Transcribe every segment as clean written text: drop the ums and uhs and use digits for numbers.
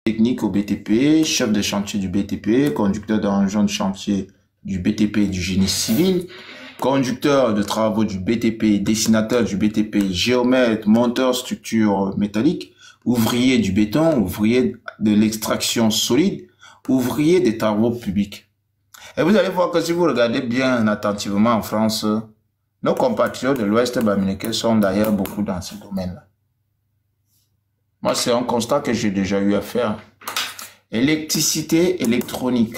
technique au BTP, chef de chantier du BTP, conducteur d'engin de chantier du BTP et du génie civil, conducteur de travaux du BTP, dessinateur du BTP, géomètre, monteur structure métallique, ouvrier du béton, ouvrier de l'extraction solide, ouvrier des travaux publics. Et vous allez voir que si vous regardez bien attentivement en France, nos compatriotes de l'Ouest bamileke sont d'ailleurs beaucoup dans ce domaine-là. Moi, c'est un constat que j'ai déjà eu à faire. Électricité électronique.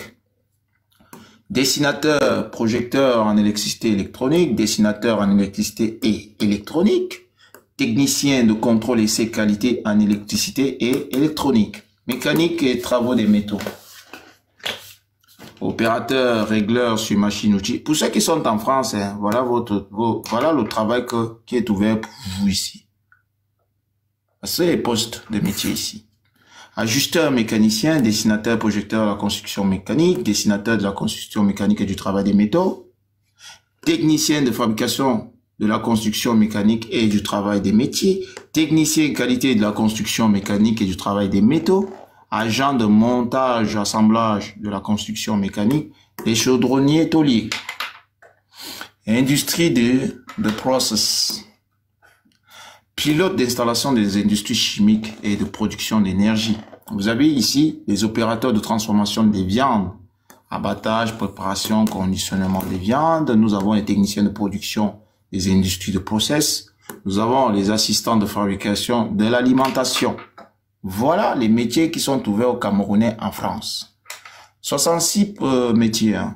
Dessinateur, projecteur en électricité électronique, dessinateur en électricité et électronique, technicien de contrôle essai qualité en électricité et électronique, mécanique et travaux des métaux. Opérateur, régleur sur machine-outil. Pour ceux qui sont en France, hein, voilà voilà le travail qui est ouvert pour vous ici. C'est les postes de métier ici. Ajusteur mécanicien, dessinateur, projecteur de la construction mécanique, dessinateur de la construction mécanique et du travail des métaux, technicien de fabrication de la construction mécanique et du travail des métiers, technicien qualité de la construction mécanique et du travail des métaux, agent de montage, assemblage de la construction mécanique, des chaudronniers tauliers, industrie de process. Pilote d'installation des industries chimiques et de production d'énergie. Vous avez ici les opérateurs de transformation des viandes, abattage, préparation, conditionnement des viandes. Nous avons les techniciens de production des industries de process. Nous avons les assistants de fabrication de l'alimentation. Voilà les métiers qui sont ouverts aux Camerounais en France. 66 métiers. Hein.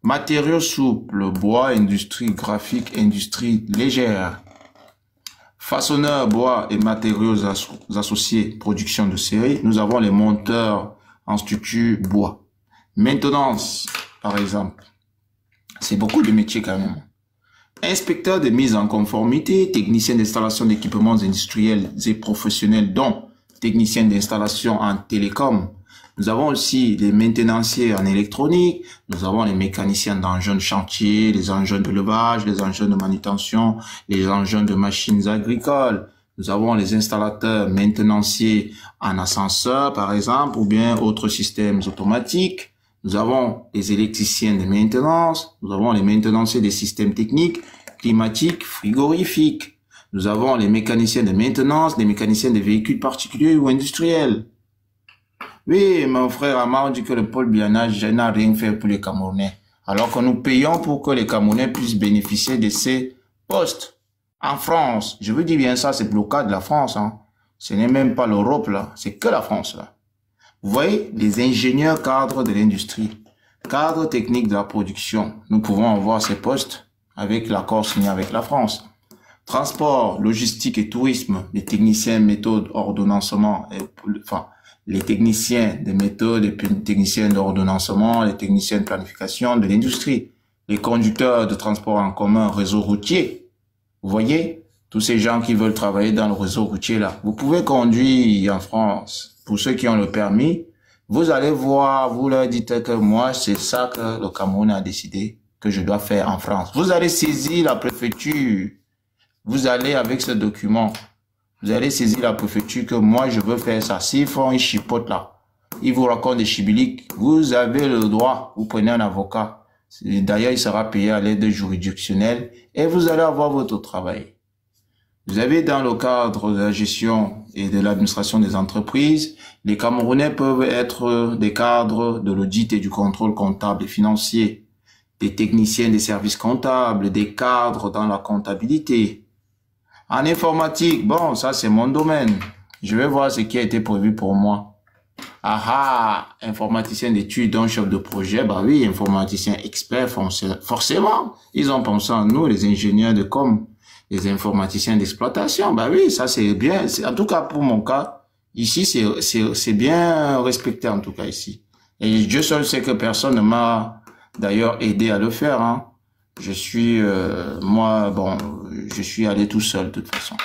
Matériaux souples, bois, industrie graphique, industrie légère. Façonneur, bois et matériaux associés, production de série. Nous avons les monteurs en structure bois. Maintenance, par exemple. C'est beaucoup de métiers quand même. Inspecteur de mise en conformité, technicien d'installation d'équipements industriels et professionnels, dont technicien d'installation en télécom. Nous avons aussi les maintenanciers en électronique, nous avons les mécaniciens d'engins de chantier, les engins de levage, les engins de manutention, les engins de machines agricoles. Nous avons les installateurs maintenanciers en ascenseur, par exemple, ou bien autres systèmes automatiques. Nous avons les électriciens de maintenance, nous avons les maintenanciers des systèmes techniques, climatiques, frigorifiques. Nous avons les mécaniciens de maintenance, les mécaniciens de véhicules particuliers ou industriels. Oui, mon frère Amar dit que le pôle Biana n'a rien fait pour les Camerounais. Alors que nous payons pour que les Camerounais puissent bénéficier de ces postes. En France, je veux dire bien ça, c'est le cas de la France. Hein. Ce n'est même pas l'Europe là, c'est que la France là. Vous voyez, les ingénieurs cadres de l'industrie, cadres techniques de la production, nous pouvons avoir ces postes avec l'accord signé avec la France. Transport, logistique et tourisme, les techniciens méthodes, ordonnancement, les techniciens de méthode, les techniciens d'ordonnancement, les techniciens de planification de l'industrie, les conducteurs de transport en commun, réseau routier. Vous voyez, tous ces gens qui veulent travailler dans le réseau routier là, vous pouvez conduire en France. Pour ceux qui ont le permis, vous allez voir, vous leur dites que moi, c'est ça que le Cameroun a décidé que je dois faire en France. Vous allez saisir la préfecture. Vous allez avec ce document. Vous allez saisir la préfecture que moi, je veux faire ça. S'ils font une chipote là, ils vous racontent des chibiliques. Vous avez le droit. Vous prenez un avocat. D'ailleurs, il sera payé à l'aide juridictionnelle et vous allez avoir votre travail. Vous avez dans le cadre de la gestion et de l'administration des entreprises, les Camerounais peuvent être des cadres de l'audit et du contrôle comptable et financier, des techniciens des services comptables, des cadres dans la comptabilité. En informatique, bon, ça c'est mon domaine. Je vais voir ce qui a été prévu pour moi. Ah, informaticien d'études, donc chef de projet, bah oui, informaticien expert, forcément. Ils ont pensé à nous, les ingénieurs de com, les informaticiens d'exploitation. Bah oui, ça c'est bien. En tout cas, pour mon cas, ici, c'est bien respecté en tout cas ici. Et Dieu seul sait que personne ne m'a d'ailleurs aidé à le faire, hein. Je suis, moi, bon, je suis allé tout seul, de toute façon.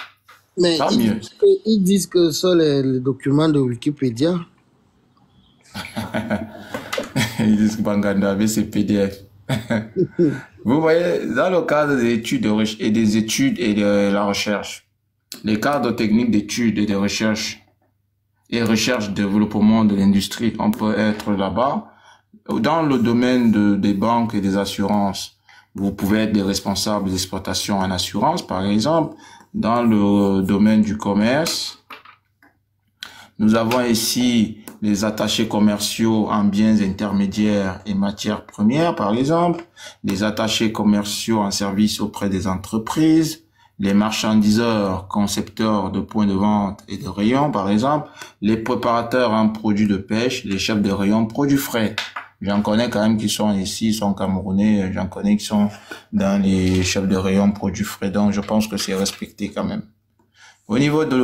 Mais Pas mieux. ils disent que ce sont les documents de Wikipédia. Ils disent que Banganda avait ses PDF. Vous voyez, dans le cadre des études et des études et de la recherche, les cadres techniques d'études et de recherche et recherche développement de l'industrie. On peut être là-bas. Dans le domaine des banques et des assurances, vous pouvez être des responsables d'exploitation en assurance, par exemple. Dans le domaine du commerce, nous avons ici les attachés commerciaux en biens intermédiaires et matières premières, par exemple, les attachés commerciaux en services auprès des entreprises, les marchandiseurs, concepteurs de points de vente et de rayons, par exemple, les préparateurs en produits de pêche, les chefs de rayon produits frais. J'en connais quand même qui sont ici, ils sont camerounais, j'en connais qui sont dans les chefs de rayon produits frais, donc je pense que c'est respecté quand même. Au niveau de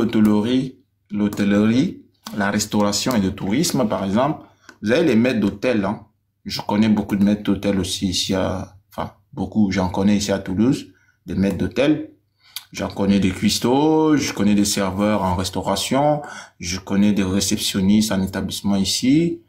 l'hôtellerie, la restauration et le tourisme, par exemple, vous avez les maîtres d'hôtel, hein. Je connais beaucoup de maîtres d'hôtel aussi ici beaucoup, j'en connais ici à Toulouse, des maîtres d'hôtel. J'en connais des cuistots, je connais des serveurs en restauration, je connais des réceptionnistes en établissement ici.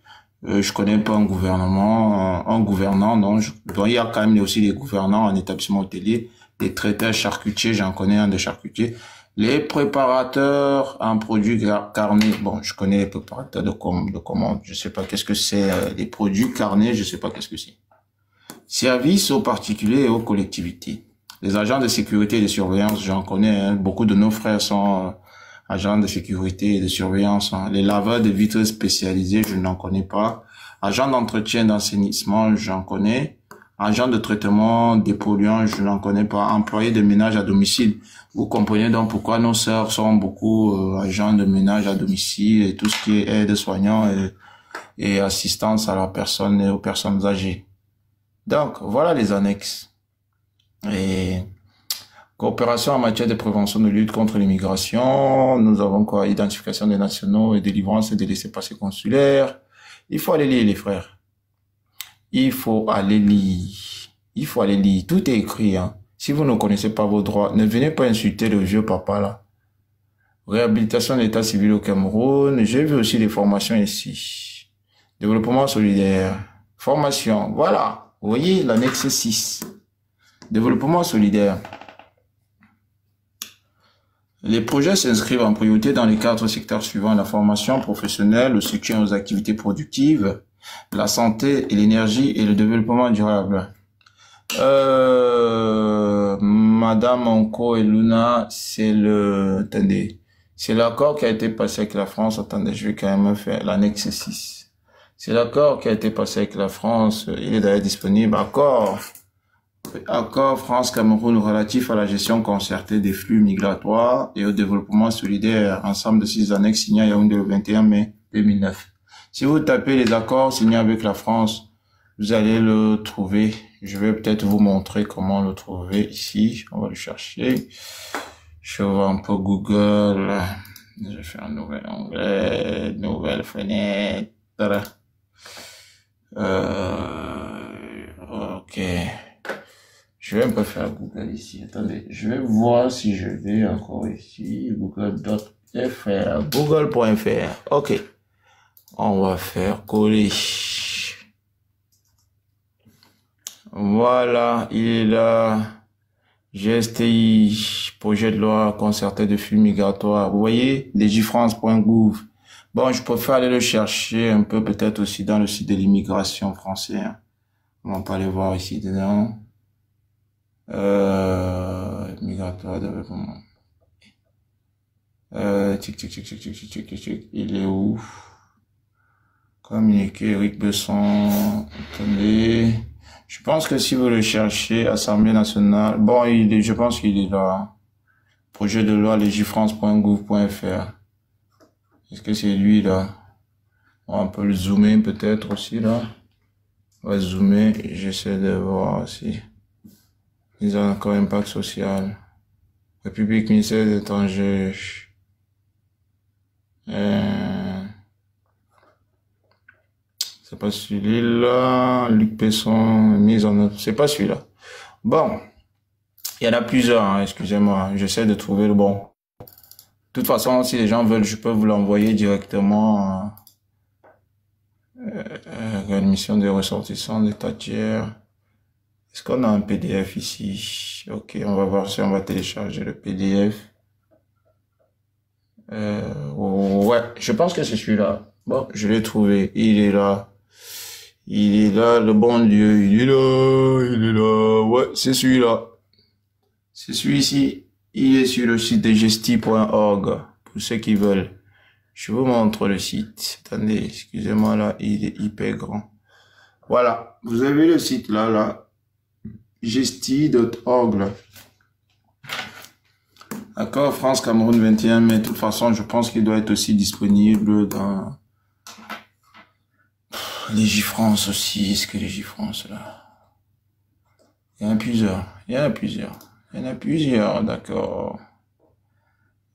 Je connais pas un gouvernant, non. Il y a quand même aussi des gouvernants en établissement hôtelier, des traiteurs charcutiers, j'en connais un des charcutiers. Les préparateurs en produits carnés, bon, je connais les préparateurs de commande, je sais pas qu'est-ce que c'est, les produits carnés, je sais pas qu'est-ce que c'est. Services aux particuliers et aux collectivités. Les agents de sécurité et de surveillance, j'en connais, hein. Beaucoup de nos frères sont agents de sécurité et de surveillance, hein. Les laveurs de vitres spécialisés, je n'en connais pas. Agents d'entretien d'assainissement, j'en connais. Agents de traitement des polluants, je n'en connais pas. Employés de ménage à domicile. Vous comprenez donc pourquoi nos sœurs sont beaucoup agents de ménage à domicile et tout ce qui est aide-soignant et assistance à la personne et aux personnes âgées. Donc, voilà les annexes. Et coopération en matière de prévention de lutte contre l'immigration. Nous avons quoi? Identification des nationaux et délivrance des laissez-passer consulaires. Il faut aller lire, les frères. Il faut aller lire. Il faut aller lire. Tout est écrit, hein. Si vous ne connaissez pas vos droits, ne venez pas insulter le vieux papa, là. Réhabilitation de l'état civil au Cameroun. J'ai vu aussi des formations ici. Développement solidaire. Formation. Voilà. Vous voyez l'annexe 6. Développement solidaire. Les projets s'inscrivent en priorité dans les 4 secteurs suivants: la formation professionnelle, le soutien aux activités productives, la santé et l'énergie et le développement durable. Madame Onko et Luna, attendez, c'est l'accord qui a été passé avec la France. Attendez, je vais quand même faire l'annexe 6. C'est l'accord qui a été passé avec la France. Il est d'ailleurs disponible. Accord France-Cameroun relatif à la gestion concertée des flux migratoires et au développement solidaire. Ensemble de 6 annexes signés à Yaoundé le 21 mai 2009. Si vous tapez les accords signés avec la France, vous allez le trouver. Je vais peut-être vous montrer comment le trouver ici. On va le chercher. Je vais un peu Google. Je vais faire un nouvel onglet, nouvelle fenêtre. Ok. Je vais un peu faire Google ici. Attendez, je vais voir si je vais encore ici. Google.fr. Google.fr. Ok. On va faire coller. Voilà, il est là. GSTI, projet de loi concerté de flux migratoires. Vous voyez, legifrance.gouv. Bon, je préfère aller le chercher un peu peut-être aussi dans le site de l'immigration français. On va pas aller voir ici dedans. Migratoire développement. Il est où? Communiqué, Eric Besson. Attendez. Je pense que si vous le cherchez, Assemblée nationale. Bon, je pense qu'il est là. Projet de loi legifrance.gouv.fr. Est-ce que c'est lui là? On peut le zoomer peut-être aussi là. On va zoomer. J'essaie de voir aussi. Ils ont encore impact social. République, ministère des étrangers. C'est pas celui-là. Luc Besson, mise en œuvre. C'est pas celui-là. Bon. Il y en a plusieurs, hein, excusez-moi. J'essaie de trouver le bon. De toute façon, si les gens veulent, je peux vous l'envoyer directement. Réadmission des ressortissants d'état tiers. Est-ce qu'on a un PDF ici? Ok, on va voir si on va télécharger le PDF. Ouais, je pense que c'est celui-là. Bon, je l'ai trouvé. Il est là. Il est là, le bon Dieu. Il est là. Il est là. Ouais, c'est celui-là. C'est celui-ci. Il est sur le site de gesti.org. Pour ceux qui veulent. Je vous montre le site. Attendez, excusez-moi là. Il est hyper grand. Voilà. Vous avez le site là. Gesti.org là. D'accord, France, Cameroun 21, mais de toute façon, je pense qu'il doit être aussi disponible dans les J-France aussi. Est-ce que les J-France, là? Il y en a plusieurs. Il y en a plusieurs. Il y en a plusieurs, d'accord.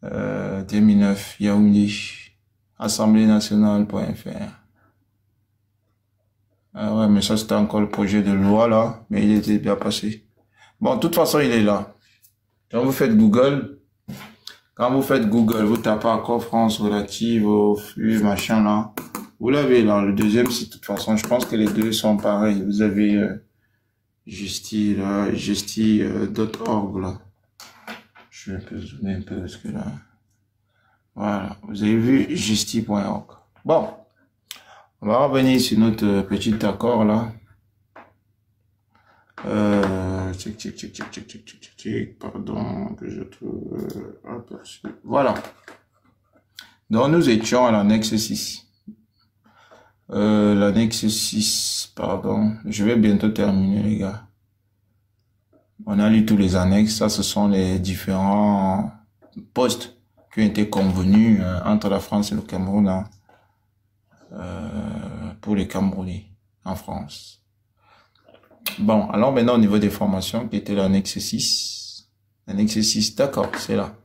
2009, Yaoundé, assembléenationale.fr. Ah ouais, mais ça, c'était encore le projet de loi, là. Mais il était bien passé. Bon, de toute façon, il est là. Quand vous faites Google, vous tapez encore France relative au flux, machin, là. Vous l'avez là, le deuxième site, de toute façon, je pense que les deux sont pareils. Vous avez Gesti, là, Gesti.org, là. Je vais un peu zoomer un peu parce que là... Voilà, vous avez vu Gesti.org. Bon, on va revenir sur notre petit accord, là. Pardon, que je trouve aperçu. Voilà. Donc, nous étions à l'annexe 6. L'annexe 6, pardon. Je vais bientôt terminer, les gars. On a lu tous les annexes. Ça, ce sont les différents postes qui ont été convenus entre la France et le Cameroun hein, pour les Camerounais en France. Bon, alors maintenant au niveau des formations, qui était l'annexe 6. L'annexe 6, d'accord, c'est là.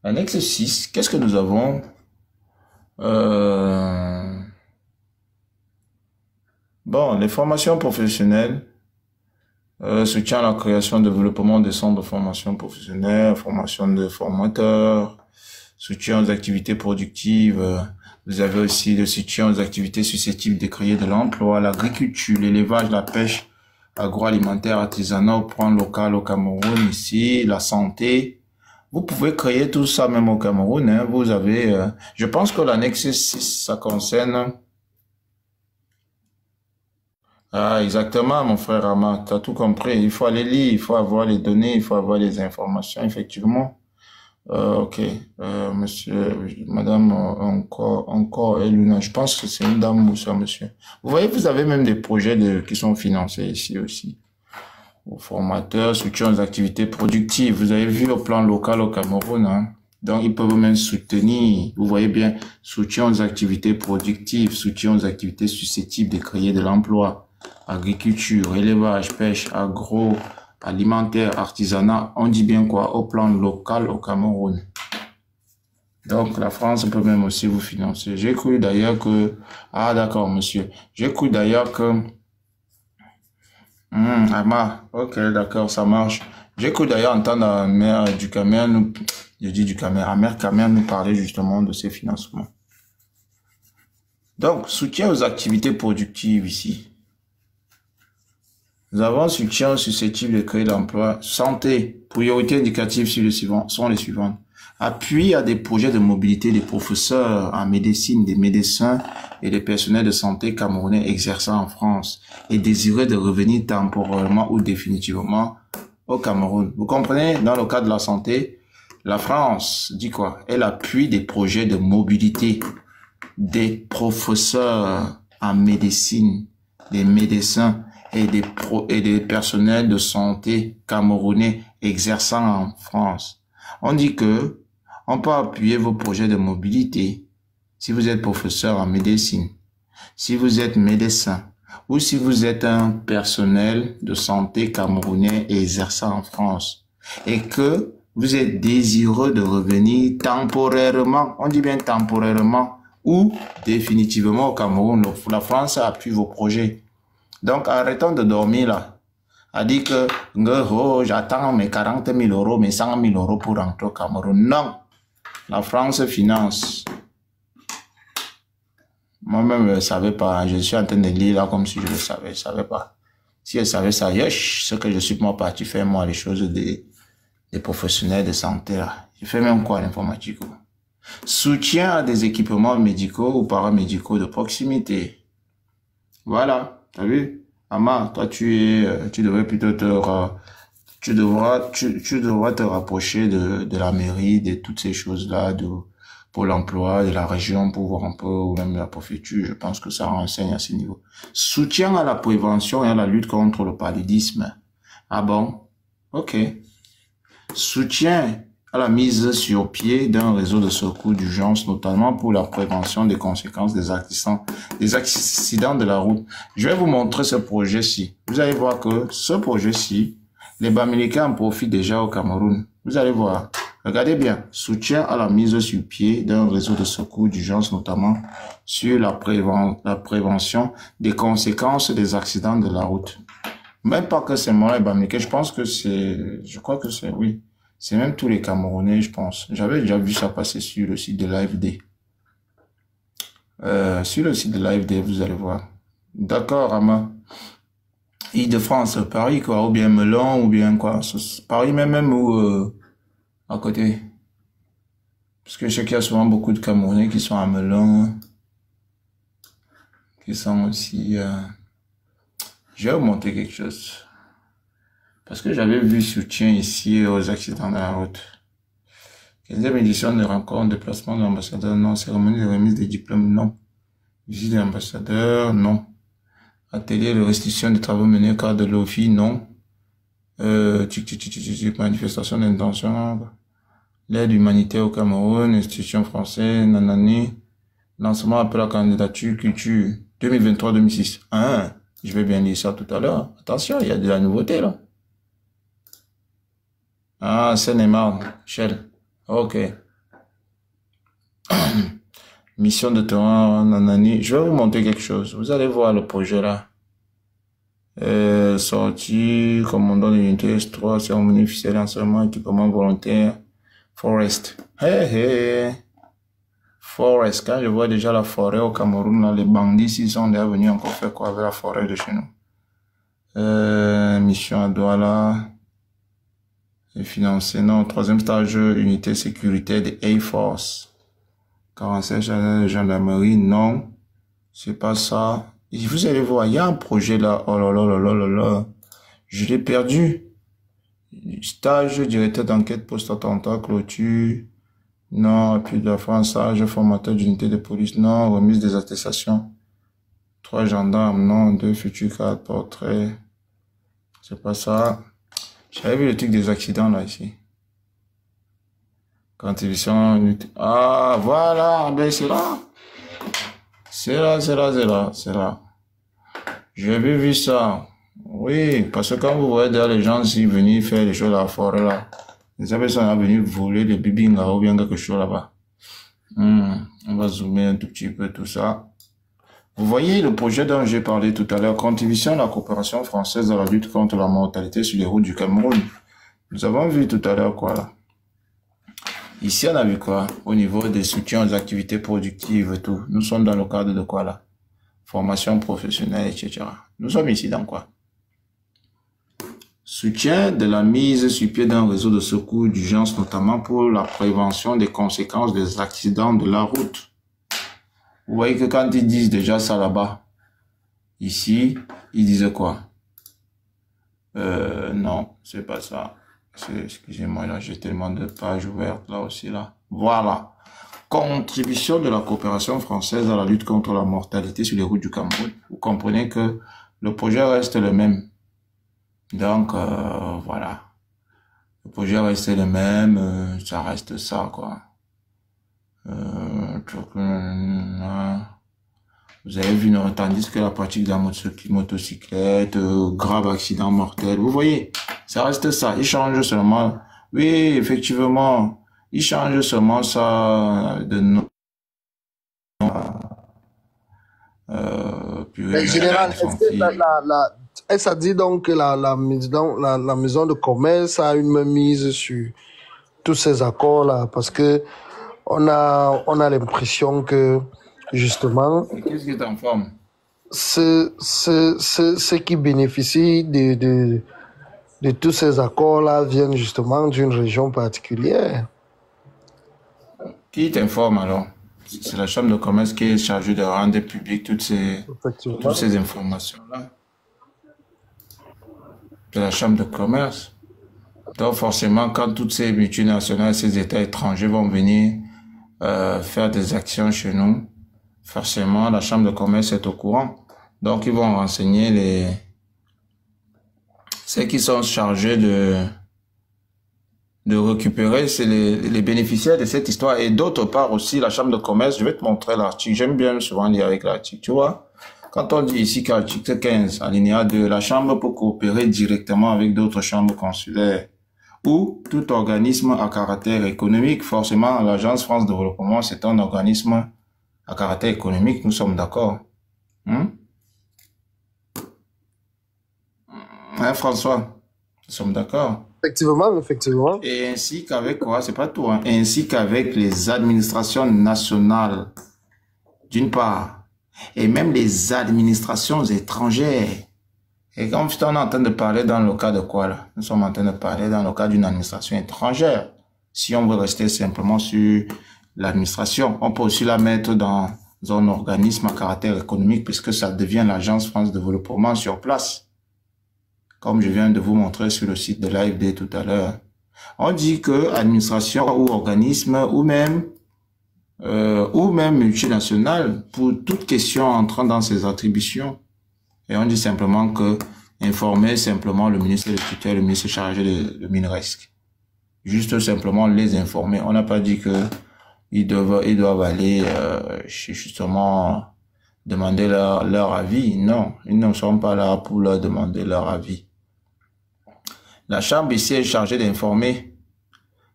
L'annexe 6, qu'est-ce que nous avons Bon, les formations professionnelles, soutien à la création et développement des centres de formation professionnelle, formation de formateurs, soutien aux activités productives. Vous avez aussi le soutien aux activités susceptibles de créer de l'emploi, l'agriculture, l'élevage, la pêche, agroalimentaire, artisanat au plan local au Cameroun, ici, la santé. Vous pouvez créer tout ça même au Cameroun. Hein. Vous avez, je pense que l'annexe 6, ça concerne... Ah, exactement, mon frère Ama, tu as tout compris. Il faut aller lire, il faut avoir les données, il faut avoir les informations, effectivement. Ok, monsieur, madame, encore Eluna, je pense que c'est une dame ou ça, monsieur. Vous voyez, vous avez même des projets qui sont financés ici aussi. Aux formateurs, soutien aux activités productives. Vous avez vu au plan local au Cameroun, hein. Donc, ils peuvent même soutenir, vous voyez bien, soutien aux activités productives, soutien aux activités susceptibles de créer de l'emploi, agriculture, élevage, pêche, agroalimentaire, artisanat, on dit bien quoi, au plan local au Cameroun. Donc, la France peut même aussi vous financer. J'ai cru d'ailleurs que, ah d'accord, monsieur, j'ai cru d'ailleurs que, ok, d'accord, ça marche. J'ai cru d'ailleurs entendre la mère du Cameroun, la mère Cameroun nous parler justement de ces financements. Donc, soutien aux activités productives ici. Nous avons soutien susceptible de créer l'emploi. Santé, priorités indicatives sur sont les suivantes. Appui à des projets de mobilité des professeurs en médecine, des médecins et des personnels de santé camerounais exerçant en France et désireux de revenir temporairement ou définitivement au Cameroun. Vous comprenez, dans le cas de la santé, la France dit quoi? Elle appuie des projets de mobilité des professeurs en médecine, des médecins et des personnels de santé camerounais exerçant en France. On dit que on peut appuyer vos projets de mobilité si vous êtes professeur en médecine, si vous êtes médecin ou si vous êtes un personnel de santé camerounais exerçant en France et que vous êtes désireux de revenir temporairement, on dit bien temporairement ou définitivement au Cameroun. La France appuie vos projets. Donc arrêtons de dormir là. A dit que j'attends mes 40 000 euros, mes 100 000 euros pour rentrer au Cameroun. Non, la France finance. Moi-même, je ne savais pas. Je suis en train de lire là comme si je le savais. Je ne savais pas. Si je savais ça, ce que je suis moi parti faire, moi, les choses des professionnels de santé là. Je fais même quoi l'informatique. Soutien à des équipements médicaux ou paramédicaux de proximité. Voilà, t'as vu? Ama, toi, tu devrais plutôt tu devras te rapprocher de la mairie, de toutes ces choses-là, de Pôle emploi, de la région pour voir un peu, ou même de la préfecture. Je pense que ça renseigne à ce niveau. Soutien à la prévention et à la lutte contre le paludisme. Ah bon? Ok. Soutien à la mise sur pied d'un réseau de secours d'urgence, notamment pour la prévention des conséquences des accidents de la route. Je vais vous montrer ce projet-ci. Vous allez voir que ce projet-ci, les Bamileke en profitent déjà au Cameroun. Vous allez voir. Regardez bien. Soutien à la mise sur pied d'un réseau de secours d'urgence, notamment sur la prévention des conséquences des accidents de la route. Même pas que c'est moi les Bamileke, je pense que je crois que c'est, oui. C'est même tous les Camerounais, je pense. J'avais déjà vu ça passer sur le site de l'AFD. Sur le site de l'AFD, vous allez voir. D'accord, Ama. Île-de-France, Paris, quoi. Ou bien Melun, ou bien quoi. Paris même ou à côté. Parce que je sais qu'il y a souvent beaucoup de Camerounais qui sont à Melun. Qui sont aussi... Je vais vous montrer quelque chose. Parce que j'avais vu soutien ici aux accidents de la route. 15e édition de rencontre, déplacement de l'ambassadeur, non. Cérémonie de remise des diplômes, non. Visite de l'ambassadeur, non. Atelier de restitution des travaux menés au cadre de l'OFI, non. Manifestation d'intention. L'aide humanitaire au Cameroun, institution française, nanani. Lancement appel à candidature, culture, 2023-2006. Ah, je vais bien lire ça tout à l'heure. Attention, il y a de la nouveauté, là. Ah, Seine-et-Marne, Shell. Ok. Mission de terrain, nanani. Je vais vous montrer quelque chose. Vous allez voir le projet là. Sortie, commandant de l'unité S3, cérémonie officielle, enseignement, équipement volontaire, Forest. Hey, hey. Forest, quand je vois déjà la forêt au Cameroun, là, les bandits, s'ils sont déjà venus encore faire quoi avec la forêt de chez nous. Mission à Douala. Et financé, non, troisième stage, unité sécurité de Air Force. 45 de gendarmerie, non. C'est pas ça. Et vous allez voir, il y a un projet là. Oh là là là là là là. Je l'ai perdu. Stage, directeur d'enquête post-attentat, clôture. Non, appui de la France, stage, formateur d'unité de police, non. Remise des attestations. 3 gendarmes, non. 2 futurs 4 portraits. C'est pas ça. J'avais vu le truc des accidents là ici. Contribution. Ah, voilà, ben c'est là. C'est là, c'est là, c'est là, c'est là. J'avais vu ça. Oui, parce que quand vous voyez derrière les gens ici venir faire les choses à la forêt là, les personnes sont venus voler les bibingas ou bien quelque chose là-bas. On va zoomer un tout petit peu tout ça. Vous voyez le projet dont j'ai parlé tout à l'heure, contribution à la coopération française dans la lutte contre la mortalité sur les routes du Cameroun. Nous avons vu tout à l'heure quoi là. Ici on a vu quoi? Au niveau des soutiens aux activités productives et tout. Nous sommes dans le cadre de quoi là? Formation professionnelle, etc. Nous sommes ici dans quoi? Soutien de la mise sur pied d'un réseau de secours d'urgence, notamment pour la prévention des conséquences des accidents de la route. Vous voyez que quand ils disent déjà ça là-bas, ici, ils disent quoi? Non, c'est pas ça. Excusez-moi, là, j'ai tellement de pages ouvertes là aussi, là. Voilà. Contribution de la coopération française à la lutte contre la mortalité sur les routes du Cameroun. Vous comprenez que le projet reste le même. Donc, voilà. Le projet reste le même, ça reste ça, quoi. Vous avez vu, tandis que la pratique de la motocyclette, grave accident mortel, vous voyez, ça reste ça. Il change seulement, oui, effectivement, il change seulement ça de nom. Mais général, est-ce que ça dit donc que la maison de commerce a une mise sur tous ces accords-là? Parce que on a l'impression que, justement, qu'est-ce qui est en forme? Ceux qui bénéficient de tous ces accords-là viennent justement d'une région particulière. Qui t'informe alors? C'est la chambre de commerce qui est chargée de rendre public toutes Effectivement. ces informations-là. C'est la chambre de commerce. Donc forcément, quand toutes ces multinationales, ces États étrangers vont venir faire des actions chez nous, forcément, la chambre de commerce est au courant. Donc, ils vont renseigner ceux qui sont chargés de récupérer, c'est les bénéficiaires de cette histoire. Et d'autre part aussi, la chambre de commerce, je vais te montrer l'article. J'aime bien souvent lire avec l'article, tu vois. Quand on dit ici qu'article 15, alinéa 2, la chambre peut coopérer directement avec d'autres chambres consulaires ou tout organisme à caractère économique. Forcément, l'Agence France Développement, c'est un organisme à caractère économique, nous sommes d'accord. Hein, hein, François? Nous sommes d'accord. Effectivement, effectivement. Et ainsi qu'avec quoi? C'est pas tout, hein. Ainsi qu'avec les administrations nationales, d'une part, et même les administrations étrangères. Et comme on est en train de parler dans le cas de quoi là? Nous sommes en train de parler dans le cas d'une administration étrangère. Si on veut rester simplement sur l'administration, on peut aussi la mettre dans un organisme à caractère économique puisque ça devient l'Agence France Développement sur place. Comme je viens de vous montrer sur le site de l'AFD tout à l'heure. On dit que administration ou organisme ou même multinationale pour toute question entrant dans ses attributions. Et on dit simplement que informer simplement le ministre de tutelle, le ministre chargé de MINRESC. Juste simplement les informer. On n'a pas dit que ils doivent aller justement demander leur avis. Non, ils ne sont pas là pour leur demander leur avis. La chambre ici est chargée d'informer.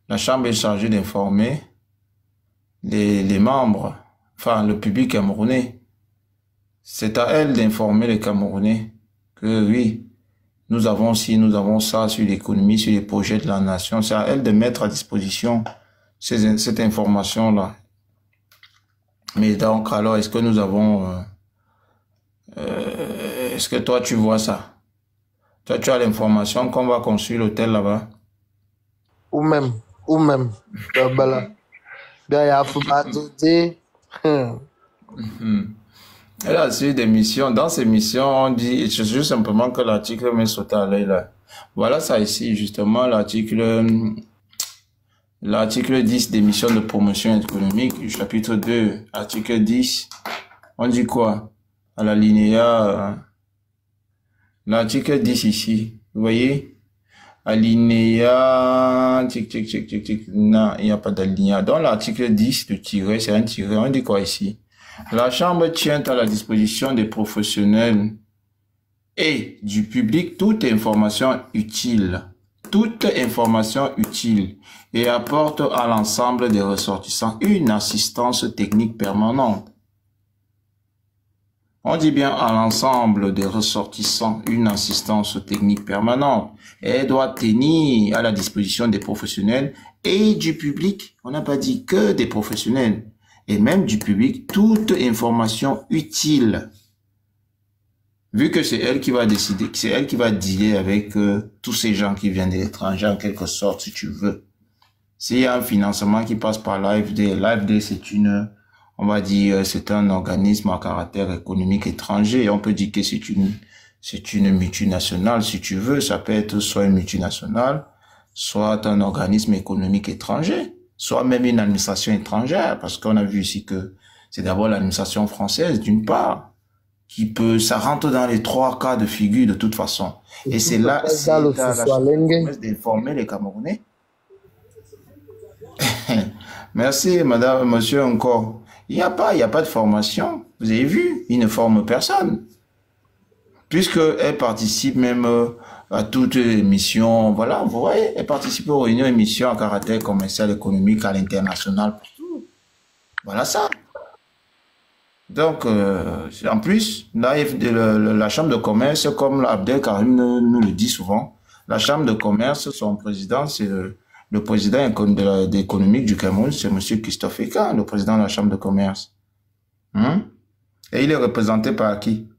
La chambre est chargée d'informer les membres, enfin le public camerounais. C'est à elle d'informer les Camerounais que oui, nous avons ci, nous avons ça sur l'économie, sur les projets de la nation. C'est à elle de mettre à disposition cette information-là. Mais donc, alors, est-ce que nous avons... est-ce que toi, tu vois ça? Toi, tu as l'information qu'on va construire l'hôtel là-bas? Ou même, ou même. Voilà. Bien, il y a Foubadoudé. Elle a suivi des missions. Dans ces missions, on dit, c'est juste simplement que l'article m'est sauté à l'œil là. Voilà ça ici, justement, l'article 10 des missions de promotion économique, chapitre 2, article 10. On dit quoi? À l'alinéa, l'article 10 ici. Vous voyez? Alinéa, non, il n'y a pas d'alinéa. Dans l'article 10, le tiret, c'est un tiret. On dit quoi ici? La Chambre tient à la disposition des professionnels et du public toute information utile et apporte à l'ensemble des ressortissants une assistance technique permanente. On dit bien à l'ensemble des ressortissants une assistance technique permanente. Elle doit tenir à la disposition des professionnels et du public. On n'a pas dit que des professionnels. Et même du public, toute information utile. Vu que c'est elle qui va décider, c'est elle qui va dealer avec tous ces gens qui viennent de l'étranger en quelque sorte, si tu veux. S'il y a un financement qui passe par l'AFD, l'AFD on va dire, c'est un organisme à caractère économique étranger. On peut dire que c'est une multinationale, si tu veux. Ça peut être soit une multinationale, soit un organisme économique étranger, soit même une administration étrangère, parce qu'on a vu ici que c'est d'abord l'administration française, d'une part, ça rentre dans les 3 cas de figure de toute façon. Et c'est là, c'est la promesse d'informer les Camerounais. Merci, madame, monsieur, encore. Il n'y a pas de formation. Vous avez vu, ils ne forment personne. Puisqu'elle participe même à toutes les missions, voilà, vous voyez, elle participe aux réunions et missions à caractère commercial, économique, à l'international. Voilà ça. Donc, en plus, la chambre de commerce, comme Abdelkarim nous le dit souvent, la chambre de commerce, son président, c'est le président économique du Cameroun, c'est M. Christophe Eka, le président de la chambre de commerce. Et il est représenté par qui?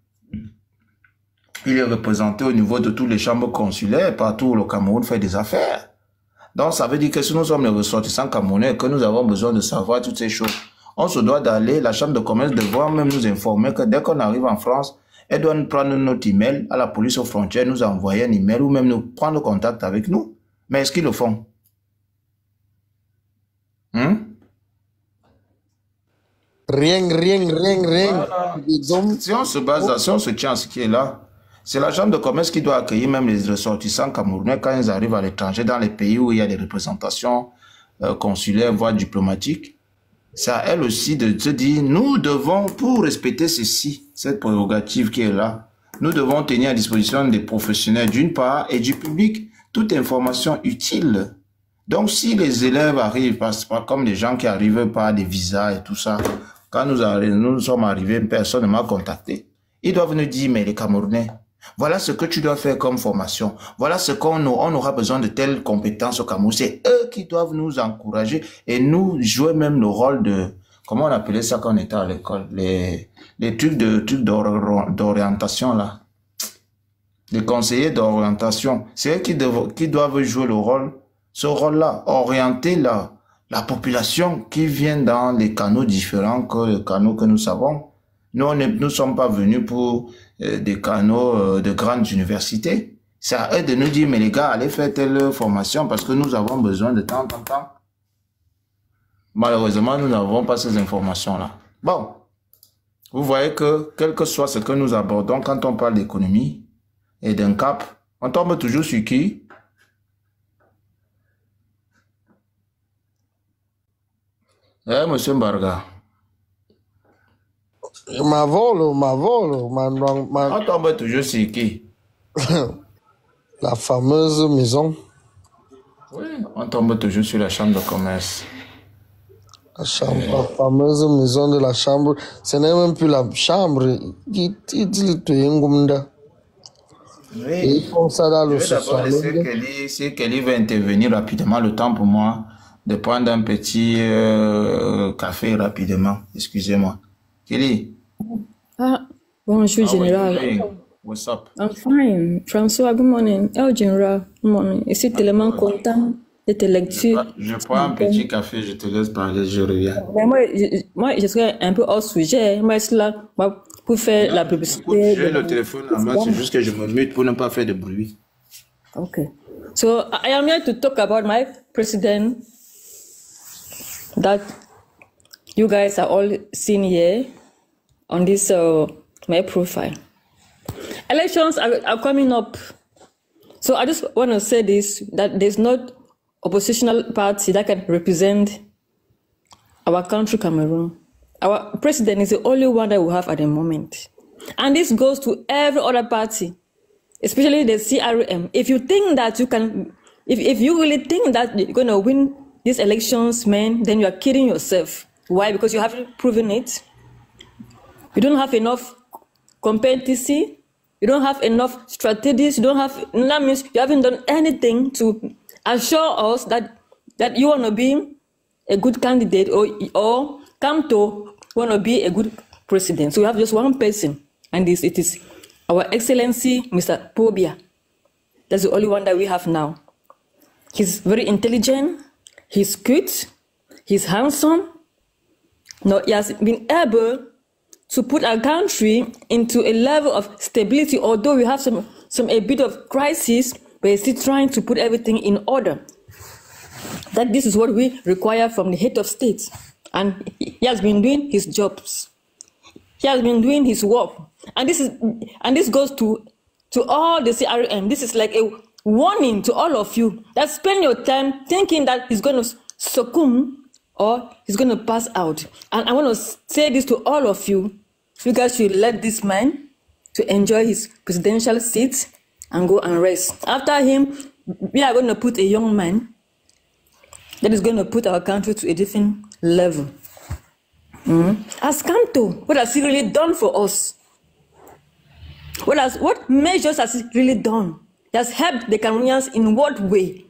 Il est représenté au niveau de toutes les chambres consulaires, partout où le Cameroun fait des affaires. Donc, ça veut dire que si nous sommes les ressortissants camerounais, que nous avons besoin de savoir toutes ces choses, on se doit d'aller, la chambre de commerce devra même nous informer que dès qu'on arrive en France, elle doit nous prendre notre email à la police aux frontières, nous envoyer un email ou même nous prendre contact avec nous. Mais est-ce qu'ils le font? Rien. Voilà. Si on se base, si on se tient à ce qui est là, c'est la chambre de commerce qui doit accueillir même les ressortissants camerounais quand ils arrivent à l'étranger, dans les pays où il y a des représentations consulaires, voire diplomatiques. C'est à elle aussi de se dire, nous devons, pour respecter ceci, cette prérogative qui est là, nous devons tenir à disposition des professionnels d'une part et du public toute information utile. Donc, si les élèves arrivent, pas comme des gens qui arrivent par des visas et tout ça, quand nous sommes arrivés, personne ne m'a contacté. Ils doivent nous dire, mais les Camerounais, voilà ce que tu dois faire comme formation. Voilà ce qu'on aura besoin de telles compétences au Cameroun. C'est eux qui doivent nous encourager et nous jouer même le rôle de, comment on appelait ça quand on était à l'école, les trucs d'orientation là. Les conseillers d'orientation. C'est eux qui doivent jouer ce rôle-là, orienter la population qui vient dans les canaux différents que les canaux que nous savons. Nous ne sommes pas venus pour des canaux de grandes universités. C'est à eux de nous dire, mais les gars, allez faire telle formation parce que nous avons besoin de temps en temps. Malheureusement, nous n'avons pas ces informations-là. Bon, vous voyez que, quel que soit ce que nous abordons, quand on parle d'économie et d'un cap, on tombe toujours sur qui? Monsieur Mbarga. Ma volo. On tombe toujours sur qui? La fameuse maison. Oui, on tombe toujours sur la chambre de commerce. La fameuse maison de la chambre. Ce n'est même plus la chambre. Oui. Et ils font ça dans le Je vais d'abord laisser si Kelly va intervenir rapidement, le temps pour moi de prendre un petit café rapidement. Excusez-moi. Kelly. Bonjour, Général. What's up? I'm fine. François, good morning. Oh, Général, good morning. Je suis tellement content de tes lectures. Je prends un petit café, je te laisse parler, je reviens. Mais moi, je serais un peu hors sujet. Moi, je suis là pour faire la publicité. J'ai le téléphone à main, c'est juste que je me mute pour ne pas faire de bruit. Okay. So, I am here to talk about my president that you guys are all seeing here on this my profile. Elections are coming up. So I just want to say this, that there's not oppositional party that can represent our country, Cameroon. Our president is the only one that we have at the moment. And this goes to every other party, especially the CRM. If you think that you can, if you really think that you're going to win these elections, man, then you are kidding yourself. Why? Because you haven't proven it. You don't have enough competency. You don't have enough strategies. You don't have, that means you haven't done anything to assure us that you want to be a good candidate or come to want to be a good president. So we have just one person, and it is our Excellency, Mr. Pobia. That's the only one that we have now. He's very intelligent. He's cute. He's handsome. No, he has been able to put our country into a level of stability, although we have a bit of crisis, but he's still trying to put everything in order. That this is what we require from the head of state. And he has been doing his jobs. He has been doing his work. And this goes to all the CRM. This is like a warning to all of you that spend your time thinking that he's going to succumb or he's going to pass out. And I want to say this to all of you. You guys should let this man to enjoy his presidential seat and go and rest. After him, we are going to put a young man that is going to put our country to a different level. As Kanto, what has he really done for us? What measures has he really done? He has helped the Cameroonians in what way?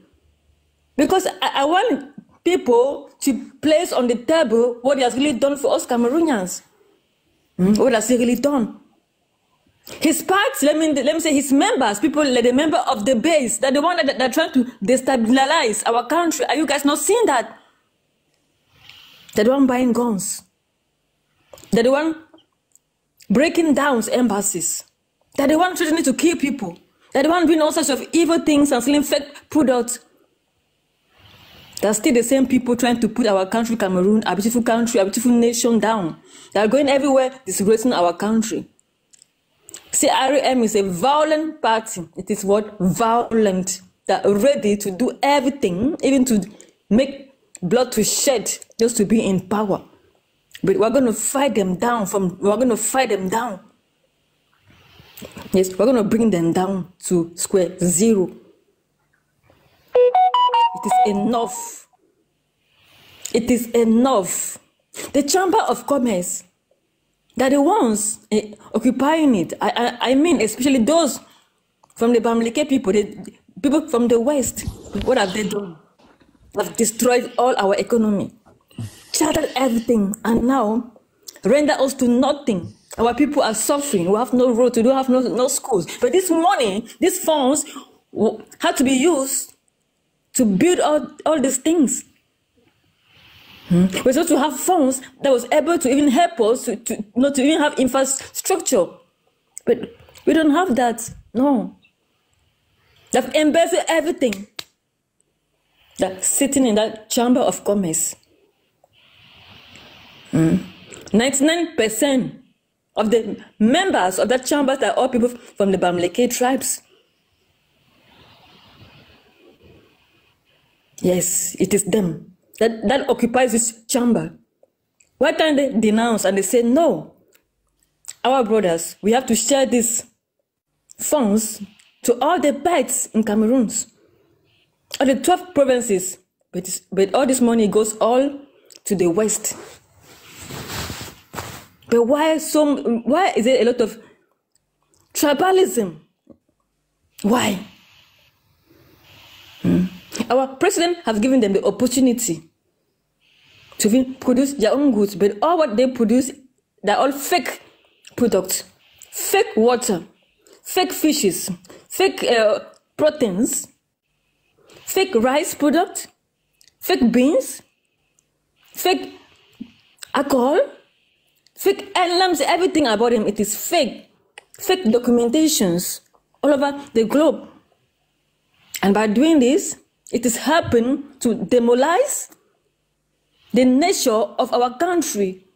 Because I want people to place on the table what he has really done for us Cameroonians. What has he really done? His party, let me say his members, people like the member of the base, they're the one that are trying to destabilize our country. Are you guys not seeing that? They're the one buying guns. They're the one breaking down embassies. They're the one threatening to kill people. They're the one doing all sorts of evil things and selling fake products. They're still the same people trying to put our country, Cameroon, a beautiful country, a beautiful nation down. They're going everywhere, disgracing our country. CRM is a violent party. It is what? Violent. They're ready to do everything, even to make blood to shed, just to be in power. But we're going to fight them down. We're going to fight them down. Yes, we're going to bring them down to square zero. It is enough. It is enough. The Chamber of Commerce, they're the ones occupying it. I mean, especially those from the Bamileke people, the people from the West. What have they done? They've destroyed all our economy, shattered everything, and now render us to nothing. Our people are suffering. We have no road to do, have no schools. But this money, these funds, had to be used to build all these things. We're supposed to have funds that was able to even help us to even have infrastructure. But we don't have that. No. They've embezzled everything. They're sitting in that Chamber of Commerce. 99% of the members of that chamber are all people from the Bamileke tribes. Yes, it is them that occupies this chamber. Why can't they denounce and they say, no, our brothers, we have to share these funds to all the bites in Cameroon, all the 12 provinces, but all this money goes all to the West. But why is there a lot of tribalism? Why? Our president has given them the opportunity to produce their own goods, but all what they produce, they're all fake products, fake water, fake fishes, fake proteins, fake rice product, fake beans, fake alcohol, fake emblems, everything about them, it is fake. Fake documentations all over the globe. And by doing this, it is helping to demolish the nature of our country.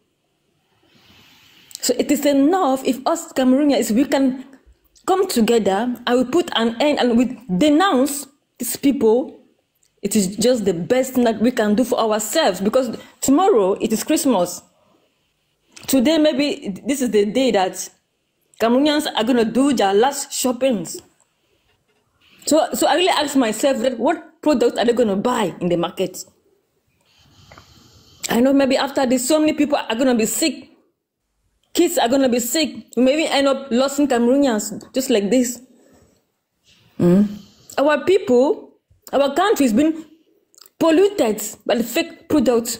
So it is enough if us Cameroonians, we can come together and we put an end and we denounce these people. It is just the best thing that we can do for ourselves, because tomorrow it is Christmas. Today, maybe this is the day that Cameroonians are going to do their last shoppings. So I really ask myself, that what products are they going to buy in the market? I know maybe after this, so many people are going to be sick. Kids are going to be sick. We maybe end up losing Cameroonians, just like this. Our people, our country has been polluted by the fake products,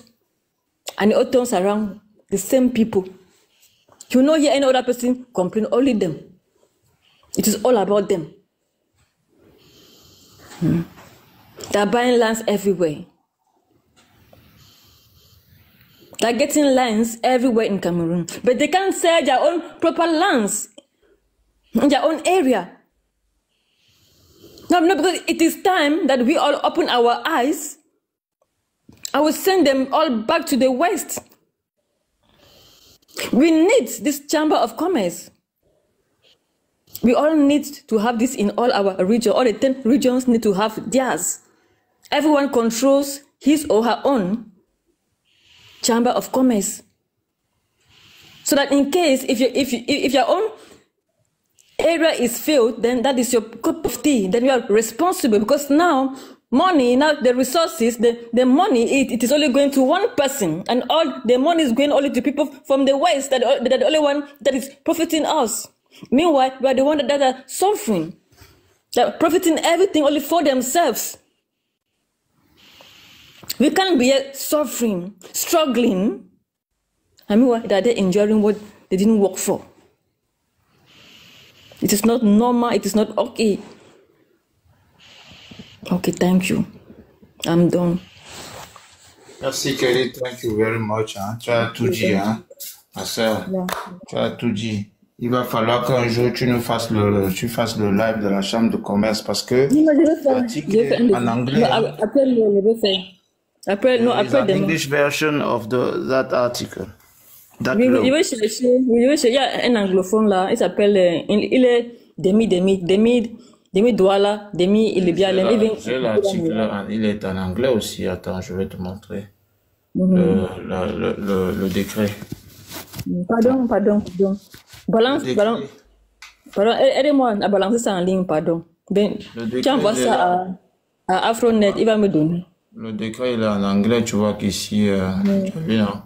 and it all turns around the same people. You will not hear any other person complain, only them. It is all about them. They're buying lands everywhere. They're getting lands everywhere in Cameroon, but they can't sell their own proper lands in their own area. No, because it is time that we all open our eyes. I will send them all back to the West. We need this Chamber of Commerce. We all need to have this in all our regions. All the 10 regions need to have theirs. Everyone controls his or her own Chamber of Commerce. So that in case, if your own area is filled, then that is your cup of tea. Then you are responsible, because now money, now the resources, the money, it is only going to one person, and all the money is going only to people from the West that are the only one that is profiting us. Meanwhile, we are the ones that are suffering. They are profiting everything only for themselves. We can't be suffering, struggling, and meanwhile, that they're enjoying what they didn't work for. It is not normal. It is not okay. Okay, thank you. I'm done. Merci Kelly, thank you very much. Hein. Tu as tout dit, hein. Ma sœur, Yeah. tu as tout dit. Il va falloir qu'un jour tu nous fasses tu fasses le live de la chambre de commerce parce que Non, je vais faire. l'article Je vais faire est en anglais. Non, Hein. après, je vais faire. Après, non, There is après an demain. English version of that article. That Je law. vais chercher. Je vais chercher. Il y a un anglophone là. Il s'appelle. Il est demi douala, demi il est bien. J'ai l'article, il est en anglais aussi. Attends, je vais te montrer le décret. Pardon. Balance, Le balance. décret, Pardon, aidez-moi à balancer ça en ligne, pardon. Ben, le tu décret, envoies il est ça là. à Afronet, il va me donner. Le décret, il est en anglais. Tu vois qu'ici, tu as vu, hein?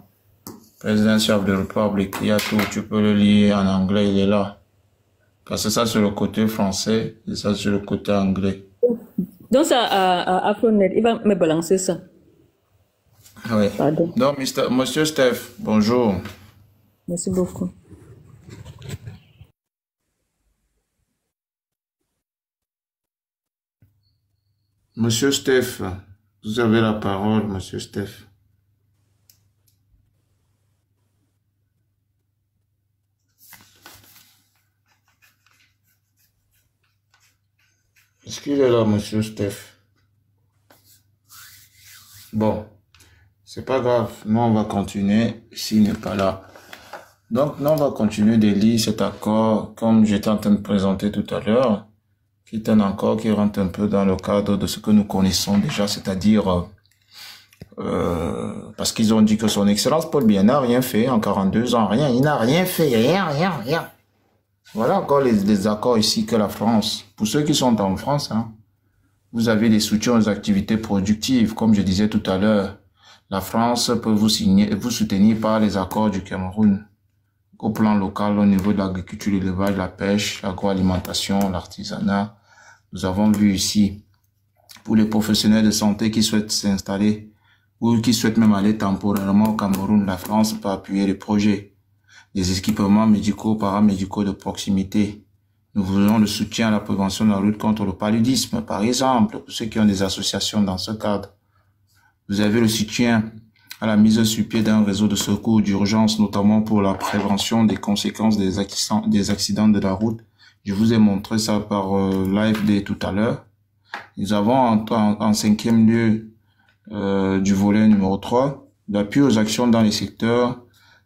Presidential of the Republic, il y a tout. Tu peux le lire en anglais, il est là. Parce que ça, c'est le côté français et ça, c'est le côté anglais. Donc ça à Afronet, il va me balancer ça. Oui. Pardon. Donc, Monsieur Steph, bonjour. Merci beaucoup. Monsieur Steph, vous avez la parole, Monsieur Steph. Est-ce qu'il est là, Monsieur Steph? Bon, c'est pas grave. Nous, on va continuer s'il n'est pas là. Donc, nous, on va continuer de lire cet accord, comme j'étais en train de présenter tout à l'heure, qui est un accord qui rentre un peu dans le cadre de ce que nous connaissons déjà, c'est-à-dire, parce qu'ils ont dit que son Excellence Paul Biya n'a rien fait en 42 ans, rien, il n'a rien fait, rien. Voilà encore les accords ici que la France, pour ceux qui sont en France, hein, vous avez des soutiens aux activités productives, comme je disais tout à l'heure. La France peut vous soutenir par les accords du Cameroun, au plan local, au niveau de l'agriculture, l'élevage, la pêche, l'agroalimentation, l'artisanat. Nous avons vu ici, pour les professionnels de santé qui souhaitent s'installer ou qui souhaitent même aller temporairement au Cameroun, la France peut appuyer les projets. Des équipements médicaux, paramédicaux de proximité. Nous voulons le soutien à la prévention de la lutte contre le paludisme, par exemple, pour ceux qui ont des associations dans ce cadre. Vous avez le soutien à la mise sur pied d'un réseau de secours d'urgence, notamment pour la prévention des conséquences des accidents de la route. Je vous ai montré ça par l'AFD tout à l'heure. Nous avons en cinquième lieu du volet numéro 3, l'appui aux actions dans les secteurs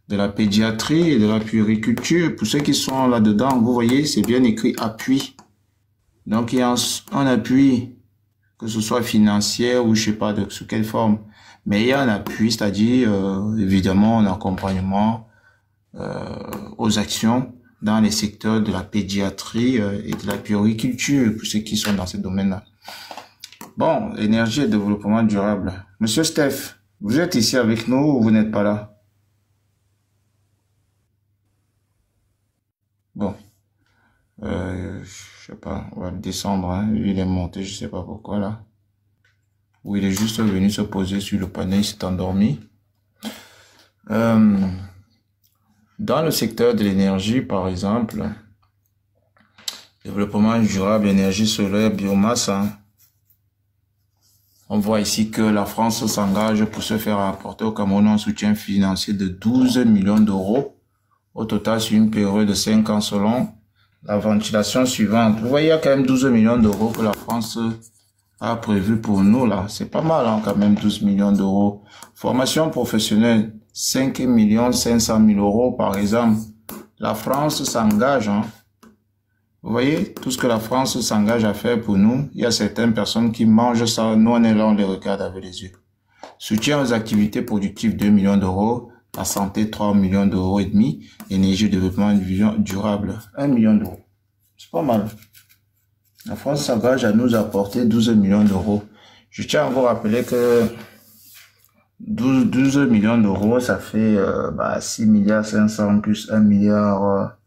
de la pédiatrie et de la puériculture. Pour ceux qui sont là-dedans, vous voyez, c'est bien écrit appui. Donc, il y a un appui, que ce soit financier ou je sais pas sous quelle forme. Mais il y a un appui, c'est-à-dire, évidemment, un accompagnement aux actions dans les secteurs de la pédiatrie et de la puériculture, pour ceux qui sont dans ce domaine-là. Bon, énergie et développement durable. Monsieur Steph, vous êtes ici avec nous ou vous n'êtes pas là? Bon, je sais pas, on va le descendre, hein. Il est monté, je sais pas pourquoi là. Ou il est juste venu se poser sur le panneau, il s'est endormi. Dans le secteur de l'énergie, par exemple, développement durable, énergie solaire, biomasse, hein. On voit ici que la France s'engage pour se faire apporter au Cameroun un soutien financier de 12 millions d'euros. Au total, sur une période de 5 ans selon la ventilation suivante. Vous voyez, il y a quand même 12 millions d'euros que la France a prévu pour nous, là. C'est pas mal, hein, quand même, 12 millions d'euros. Formation professionnelle, 5 500 000 euros, par exemple. La France s'engage, hein. Vous voyez, tout ce que la France s'engage à faire pour nous, il y a certaines personnes qui mangent ça. Nous, on est là, on les regarde avec les yeux. Soutien aux activités productives, 2 millions d'euros. La santé, 3 millions d'euros et demi. Énergie, développement durable, 1 million d'euros. C'est pas mal. La France s'engage à nous apporter 12 millions d'euros. Je tiens à vous rappeler que 12 millions d'euros, ça fait 6 milliards 500 plus 1 milliard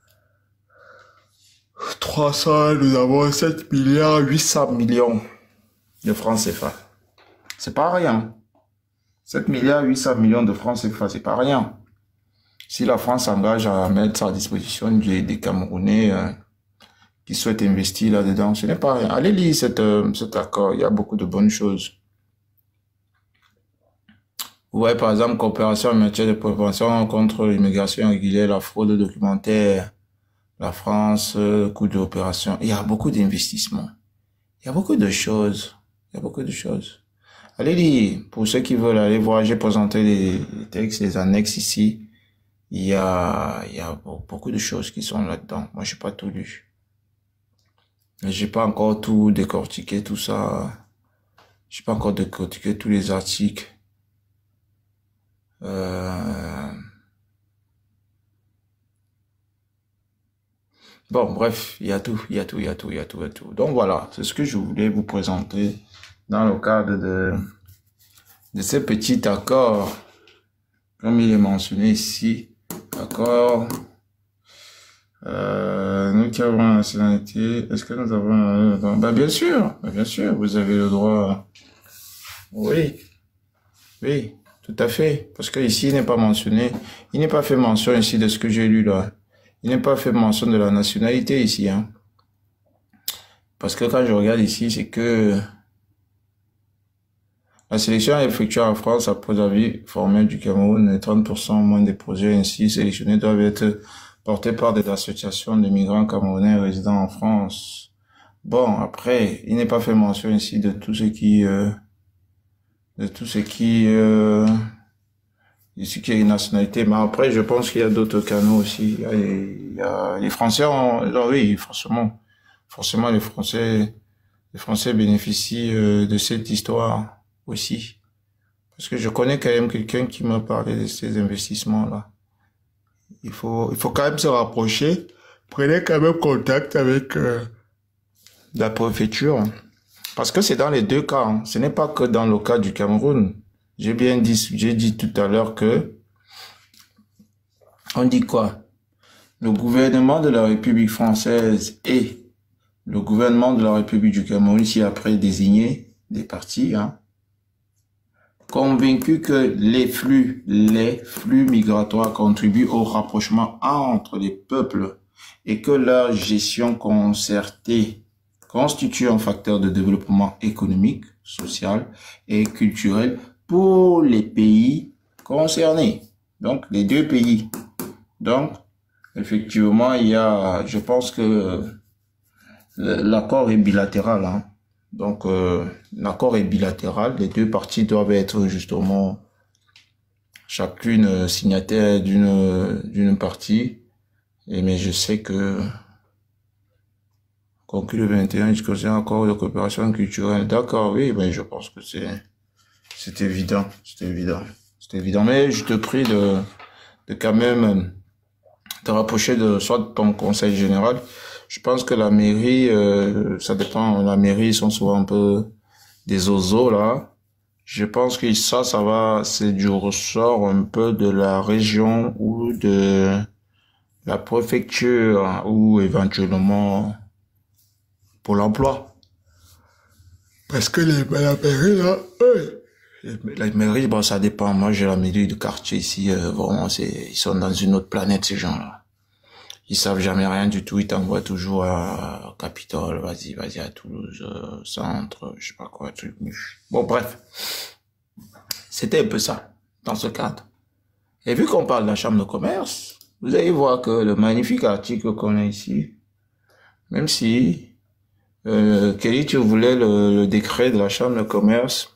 300. Nous avons 7 milliards 800 millions de francs CFA. C'est pas rien. 7 milliards 800 millions de francs CFA, c'est pas rien. Si la France s'engage à mettre à disposition des Camerounais qui souhaitent investir là-dedans. Ce n'est pas rien. Allez lire cet accord. Il y a beaucoup de bonnes choses. Ouais, par exemple, coopération en matière de prévention contre l'immigration irrégulière, la fraude documentaire, la France, coût d'opération. Il y a beaucoup d'investissements. Il y a beaucoup de choses. Il y a beaucoup de choses. Allez lire. Pour ceux qui veulent aller voir, j'ai présenté les textes, les annexes ici. Il y a beaucoup de choses qui sont là-dedans. Moi, j'ai pas tout lu. J'ai pas encore tout décortiqué, tout ça. J'ai pas encore décortiqué tous les articles. Bon, bref, il y a tout. Donc voilà, c'est ce que je voulais vous présenter dans le cadre de ce petit accord, comme il est mentionné ici. Accord. Nous qui avons la nationalité, est-ce que nous avons le droit? Ben, bien sûr, vous avez le droit. Oui, tout à fait. Parce que ici, il n'est pas mentionné. Il n'est pas fait mention ici de ce que j'ai lu là. Il n'est pas fait mention de la nationalité ici, hein. Parce que quand je regarde ici, c'est que la sélection effectuée en France après avis formel du Cameroun, 30% moins des projets ainsi sélectionnés doivent être portés par des associations de migrants camerounais résidant en France. Bon, après, il n'est pas fait mention ici de tout ce qui ici qui est une nationalité, mais après je pense qu'il y a d'autres canaux aussi. Il y a les Français oui, forcément les Français bénéficient de cette histoire aussi, parce que je connais quand même quelqu'un qui m'a parlé de ces investissements là. Il faut quand même se rapprocher. Prenez quand même contact avec la préfecture. Parce que c'est dans les deux cas, hein. Ce n'est pas que dans le cas du Cameroun. J'ai dit tout à l'heure que, on dit quoi? Le gouvernement de la République française et le gouvernement de la République du Cameroun, ici après désigné des partis, hein, convaincus que les flux migratoires contribuent au rapprochement entre les peuples et que leur gestion concertée constitue un facteur de développement économique, social et culturel pour les pays concernés. Donc, les deux pays. Donc, effectivement, je pense que l'accord est bilatéral, hein. Donc, l'accord est bilatéral. Les deux parties doivent être justement chacune signataire d'une partie. Mais je sais que conclu le 21 jusqu'au accord de coopération culturelle. D'accord, oui, mais je pense que c'est évident. Mais je te prie de quand même te rapprocher de soit ton conseil général. Je pense que la mairie, ça dépend. La mairie, ils sont souvent un peu des oiseaux, là. Je pense que c'est du ressort un peu de la région ou de la préfecture ou éventuellement pour l'emploi. Parce que la mairie, là, la mairie, bon, ça dépend. Moi, j'ai la mairie de quartier ici, vraiment, ils sont dans une autre planète, ces gens-là. Ils savent jamais rien du tout, ils t'envoient toujours à Capitole, vas-y, à Toulouse, centre, je sais pas quoi, truc. Bon, bref. C'était un peu ça, dans ce cadre. Et vu qu'on parle de la chambre de commerce, vous allez voir que le magnifique article qu'on a ici, même si, Kelly, tu voulais le décret de la chambre de commerce,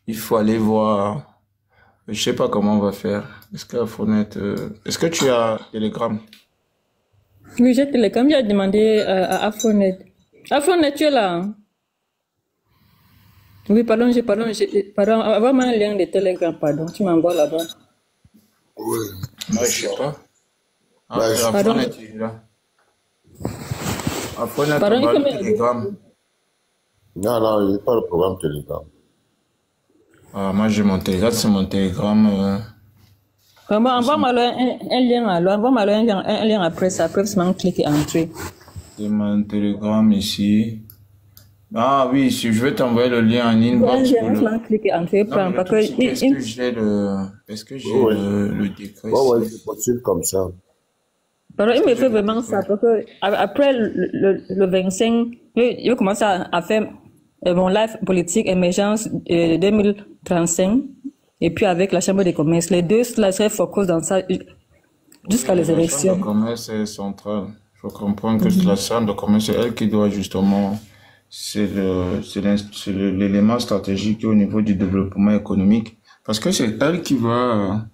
il faut aller voir. Je sais pas comment on va faire. Est-ce que tu as Telegram? Oui, j'ai Telegram. J'ai demandé à Afronet. Afronet, tu es là, hein? Oui, pardon, envoie-moi un lien de Telegram, pardon. Tu m'envoies là-bas. Oui. Moi, je sais pas. Pardon. Afronet, il est là. Afronet, Pardon, on il va faut le me- Telegram. Non, il n'est pas le programme Telegram. Ah, moi, j'ai mon Telegram, c'est mon Telegram. Envoie-moi un lien alors. Envoie-moi un lien après ça. Après, seulement cliquer entrer. C'est mon Telegram ici. Ah oui, si je vais t'envoyer le lien en Un inbox lien, pour le... seulement cliquer entrer. Non, mais le Parce truc, que c'est que est-ce que j'ai Ouais. le décret Ouais, ici? c'est possible comme ça. Alors, il me fait vraiment ça, parce que après le 25, je vais commencer à faire mon live politique émergence 2035, et puis avec la Chambre des commerces. Les deux, là, je serai focus dans ça jusqu'à les La chambre de élections. commerce est centrale. Il faut comprendre que la chambre de commerce, c'est elle qui doit justement, c'est l'élément stratégique au niveau du développement économique. Parce que c'est elle qui va,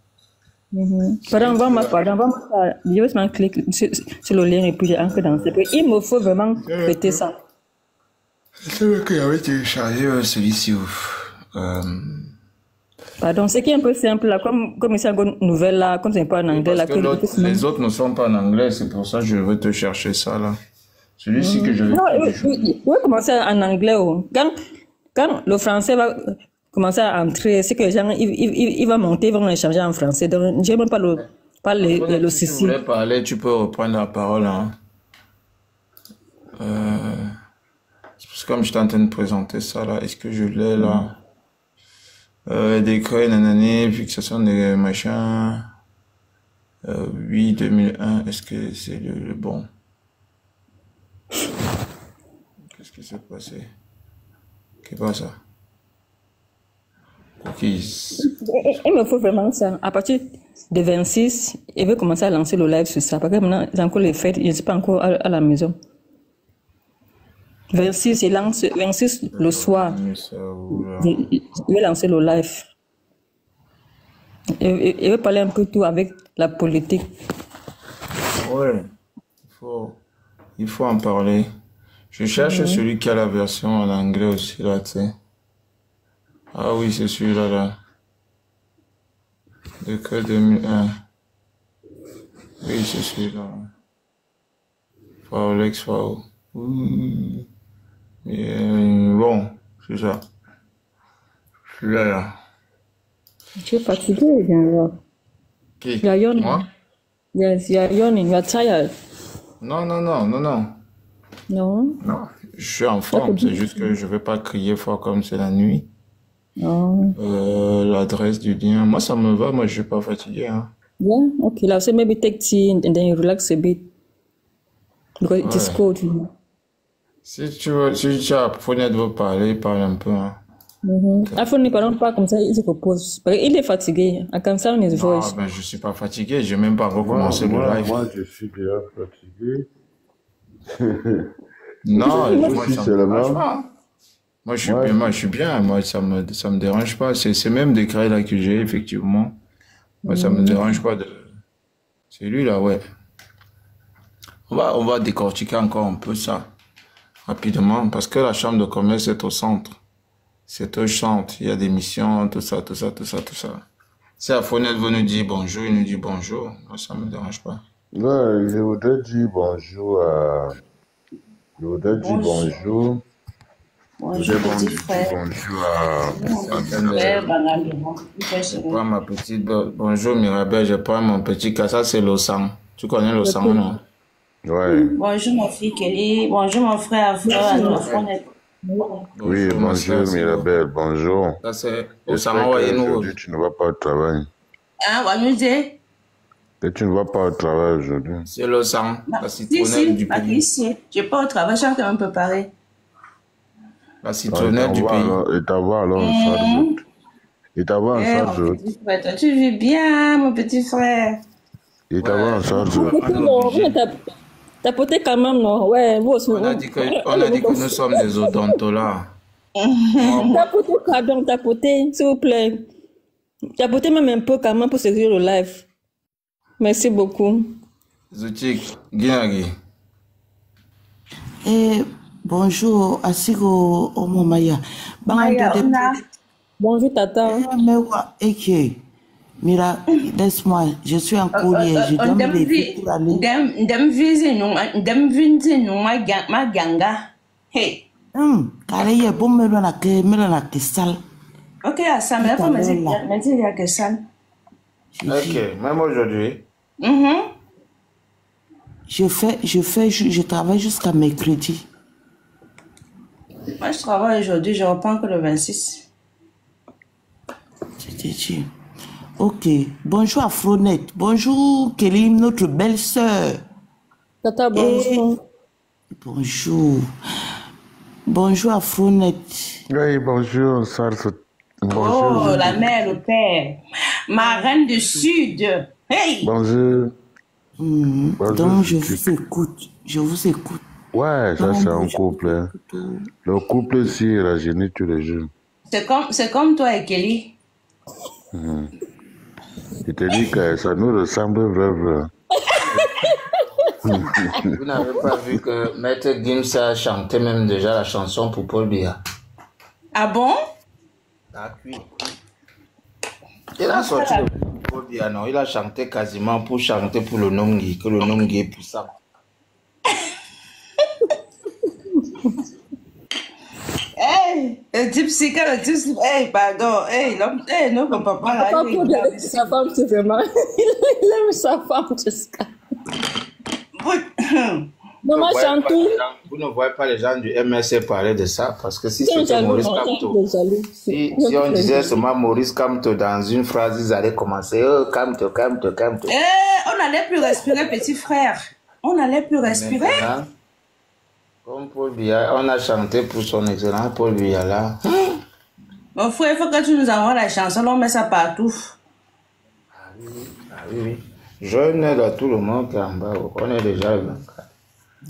Pardon, je vais seulement cliquer sur le lien et puis j'entre dans ce. Il me faut vraiment péter ça. c'est vrai qu'il avait téléchargé celui-ci. Pardon, ce qui est un peu simple là, comme c'est une nouvelle là, comme c'est pas en anglais là, Les autres ne sont pas en anglais, c'est pour ça que je vais te chercher ça là. Celui-ci que je vais. Non, il va commencer en anglais. Oh. Quand le français va commencer à entrer, c'est que les gens, il va monter, ils vont échanger en français. Donc, j'aime pas le Si tu souci. voulais parler, tu peux reprendre la parole. Hein. C'est comme je suis en train de présenter ça là, est-ce que je l'ai là? Décret, nanani, fixation des machins. Oui, 2001, est-ce que c'est le bon? Qu'est-ce qui s'est passé? Qu'est-ce que c'est ça? Cookies. Il me faut vraiment ça. À partir de 26, il veut commencer à lancer le live sur ça. Parce que maintenant, j'ai encore les fêtes, je ne suis pas encore à la maison. 26, il lance 26 le soir. Il veut lancer le live. Il veut parler un peu tout avec la politique. Ouais, il faut en parler. Je cherche celui qui a la version en anglais aussi, là, tu sais. Ah oui, c'est celui-là, là. Décret 2001. Oui, c'est celui-là. Faulex, Fau. Bon, c'est ça. Celui-là, là. Tu es fatigué, genre. Qui? You are yawning. Moi? Yes, you are yawning. You are tired. Non. No? Non, je suis en forme, c'est juste que je vais pas crier fort comme c'est la nuit. Oh. L'adresse du lien, moi ça me va, moi je suis pas fatigué. Hein. Yeah, okay. I'll say maybe take tea and then you relax a bit. Because it is Ouais. cold, you know. Si tu as fenêtre veut parler, parle un peu. Hein. Afro ne parle pas comme ça, il se repose. Parce qu'il est fatigué. I can sound his Non, voice. ben je suis pas fatigué, j'ai même pas recommencé le live. Moi, je suis déjà fatigué. Non, moi Aussi, ça c'est me le dérange même. pas. Moi je suis Ouais. bien, moi ça me dérange pas. C'est même décret là que j'ai effectivement. Moi ça me dérange pas de. C'est lui là, ouais. On va décortiquer encore un peu ça rapidement parce que la chambre de commerce est au centre. C'est au centre. Il y a des missions, tout ça. Si Afonel veut nous dire bonjour, il nous dit bonjour. Moi ça me dérange pas. Ouais, je voudrais dire bonjour à... Je voudrais dire bonjour. Je Bonjour, voudrais petit dire frère. bonjour à... Petit frère, Bangalement. Je prends ma petite. Bonjour Mirabel, je prends mon petit cas. Ça, c'est l'Osan. Tu connais l'Osan, non? Ouais. Bonjour, ma fille Kelly. Bonjour, mon frère Afro-Net. Oui, ma bonjour soeur, c'est Mirabel, bonjour. Ça, c'est J'espère Osan Wayenou. qu'aujourd'hui tu ne vas pas au travail. Hein, on va nous dire? Que tu ne vas pas au travail aujourd'hui. C'est l'Osan, la Si, citronnelle du pays. Patricie. Je n'ai pas au travail, je suis en train de me préparer. La Et citronnelle du pays. t'avoir alors un soir Et t'avoir un Eh, soir mon petit frère, toi, tu vis bien, mon petit frère. Et t'avoir un soir Tapoter quand même, non? Ouais, vous aussi. On a dit que nous sommes des odontolats. Tapoter, pardon, tapoter, s'il vous plaît. Tapoter même un peu quand même pour sécuriser le live. Merci beaucoup. Zoutik, Guinari. Bonjour, Asigo Omomaya. Maya, on a. Bonjour, Tata. Mewa Eke. Mira, laisse-moi, je suis en collier, je dois me lever pour aller. Dem vinzi non ma ganga. Hey. Carré, bon, me la que sale. Ok, à ça, mais faut me dire, il y a que ça. Ok, même aujourd'hui. Je travaille jusqu'à mercredi. Moi, je travaille aujourd'hui, je reprends que le 26. C'était Ok. Bonjour Afronet. Bonjour Kelly, notre belle-sœur. Tata, bonjour. Bonjour. Bonjour à Frounette. Oui, bonjour, Sartre. Oh, Bonjour. la mère, le père. Ma reine du Sud. Hey! Bonjour. Bonjour, Donc, je Sucuk. vous écoute. Je vous écoute. Ouais, ça Non, c'est un moi, je couple. vous Hein. écoute. Le couple aussi rajeunit tous les jours. C'est comme toi et Kelly. Je te dis que ça nous ressemble vraiment. Vous n'avez pas vu que Maître Gims a chanté même déjà la chanson pour Paul Biya. Ah bon? Ah oui. Il a sorti le pour Paul Biya, non? Il a chanté quasiment pour chanter pour le Nongi, que le Nongi est puissant. Hey! Le type quand le type hey, pardon. Hey, l'homme, hey, non, mon papa, là, Papa, il pour est sa femme, c'est vraiment... Il aime sa femme, Jessica. Maman chante tout. Vous ne voyez pas les gens du MSC parler de ça, parce que si C'est un c'était jaloux, Maurice on Kamto, est jaloux. si on disait seulement Maurice Kamto dans une phrase, ils allaient commencer oh, Kamto, Kamto, Kamto. on n'allait plus respirer, petit frère. On n'allait plus respirer. Maintenant, comme Paul Biya, on a chanté pour son excellent Paul Biya là. Mon frère, il faut que tu nous envoies la chanson, on met ça partout. Ah oui, oui. Jeune là, tout le monde qui est en bas, on est déjà là.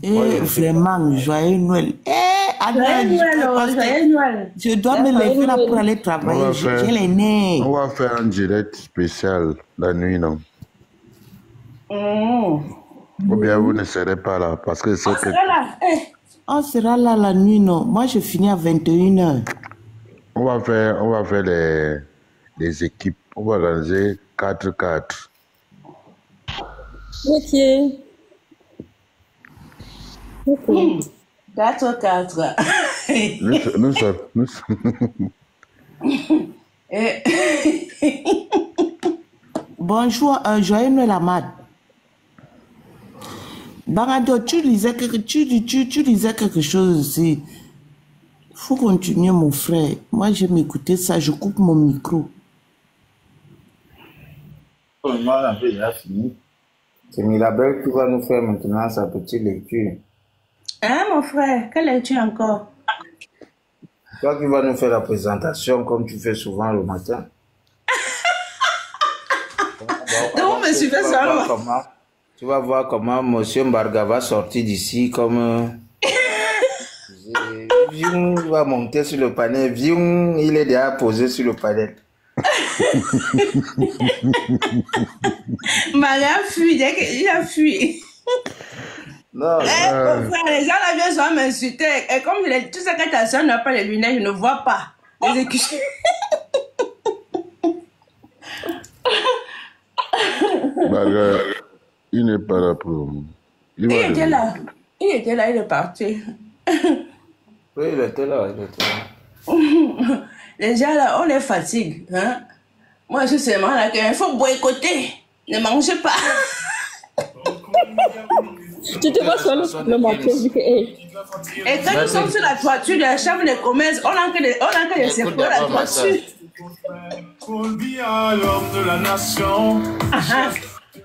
Vraiment, joyeux Noël. Joyeux Noël. Je dois me lever là pour aller travailler. J'ai les nerfs. On va faire un direct spécial la nuit, non? Ou bien vous ne serez pas là parce que c'est que... On sera là la nuit, non? Moi, je finis à 21h. On va faire les équipes. On va organiser 4-4. Ok. 4-4. Nous sommes... Bonjour, joyeux Noël, Amad. Barado, tu disais quelque chose aussi. Faut continuer, mon frère. Moi, j'aime écouter ça. Je coupe mon micro. On a déjà fini. C'est Mirabel qui va nous faire maintenant sa petite lecture. Hein, mon frère? Quelle lecture encore? Toi qui vas nous faire la présentation comme tu fais souvent le matin. Donc, vous me suivez ça le matin? Tu vas voir comment M. Mbarga va sortir d'ici comme... il va monter sur le panel. Il est déjà posé sur le panel. Marie a fui, il a fui. Non, mon frère, les gens là viennent souvent m'insulter. Et comme tu sais que ta soeur n'a pas les lunettes, je ne vois pas. Les écuchés. Il n'est pas là pour... Il était là, il est parti. oui, il était là. Les gens là, on les fatigue. Hein? Moi, je suis seulement là qu'il faut boycotter. Ne mangez pas. Tu te vois sur le matin. Et quand nous sommes sur la toiture de la chambre de commerce, on a que des secouer la toiture. Paul Biya, l'homme de la nation, chef de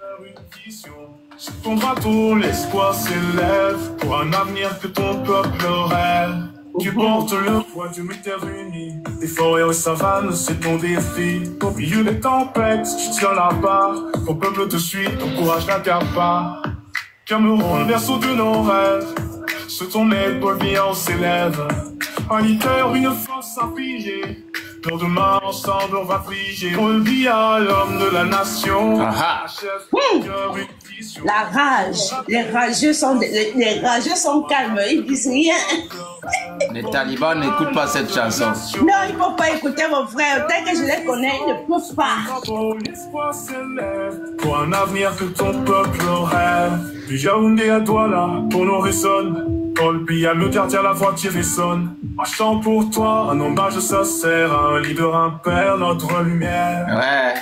vision. Sur ton bateau, l'espoir s'élève pour un avenir que ton peuple rêve. Tu portes le poids du militaire uni. Les forêts aux savanes, c'est ton défi. Au milieu des tempêtes, tu tiens la barre. Ton peuple te suit, ton courage n'accapare. Cameroun, berceau de nos rêves. Sur ton aile, Paul Biya, on s'élève. Un leader, une force à piller. Pour demain, ensemble, on va figer. Paul Biya, l'homme de la nation. La rage. Les rageux sont calmes. Ils disent rien. Les talibans n'écoutent pas cette chanson. Non, il ne faut pas écouter mon frère. Tel que je les connais, ils ne peuvent pas. L'espoir s'élève pour un avenir que ton peuple rêve. Du Yaoundé à Douala, pour nous résonne. Paul Biya, le gardien, la voix qui résonne. Un chant pour toi, un hommage sincère, un leader, un père, notre lumière. Ouais.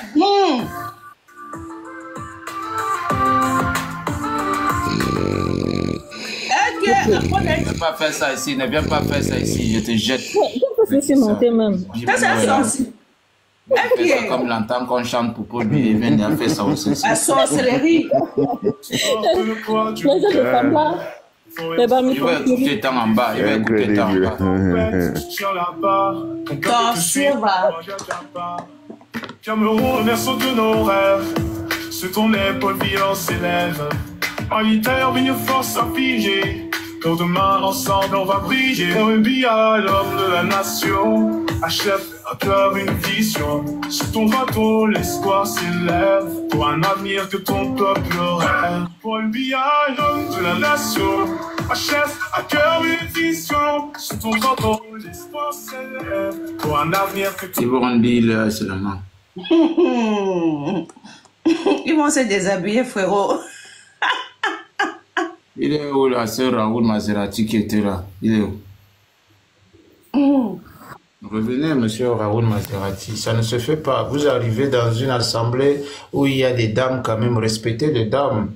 Ne viens pas faire ça ici, ne viens pas faire ça ici, je te jette. Je peux laisser monter même. Ça, c'est un sorcier. Il fait qui ça est comme l'entend qu'on chante pour lui. Il vient de faire ça aussi. la sorcellerie. Porte le poids du Les gens ne cœur. savent pas. Les barres Il va écouter tant en bas. Il va écouter tant en bas. Sur la barre, ton cœur te suit, Attention, va. regarde ta part. Cameroun, berceau de nos rêves. Sur ton épaule, vivant s'élève. En litère, une force à figer. Quand demain, ensemble, on va briller. Un billard, l'homme de la nation. Achève à cœur une vision. Sur ton bateau, l'espoir s'élève. Pour un avenir que ton peuple rêve. Pour un billard, l'homme de la nation. Achève à cœur une vision. Sur ton bateau, l'espoir s'élève. Pour un avenir que ton Ils vont rendre l'heure seulement. Ils vont se déshabiller, frérot. Il est où la sœur Raoul Maserati qui était là? Il est où? Revenez, monsieur Raoul Maserati. Ça ne se fait pas. Vous arrivez dans une assemblée où il y a des dames quand même. Respectez les dames.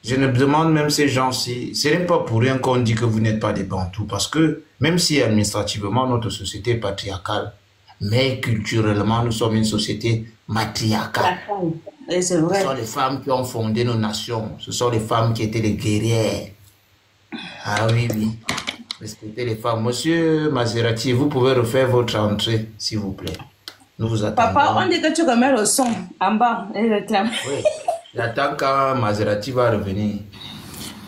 Je ne demande même ces gens-ci. Ce n'est pas pour rien qu'on dit que vous n'êtes pas des bantous. Parce que même si administrativement notre société est patriarcale, mais culturellement nous sommes une société matriarcale. Et c'est Ce vrai. sont les femmes qui ont fondé nos nations. Ce sont les femmes qui étaient les guerrières. Ah oui, oui. Respectez les femmes. Monsieur Maserati, vous pouvez refaire votre entrée, s'il vous plaît. Nous vous attendons. Papa, on dit que tu remets le son en bas et réclame. Oui. J'attends quand Maserati va revenir.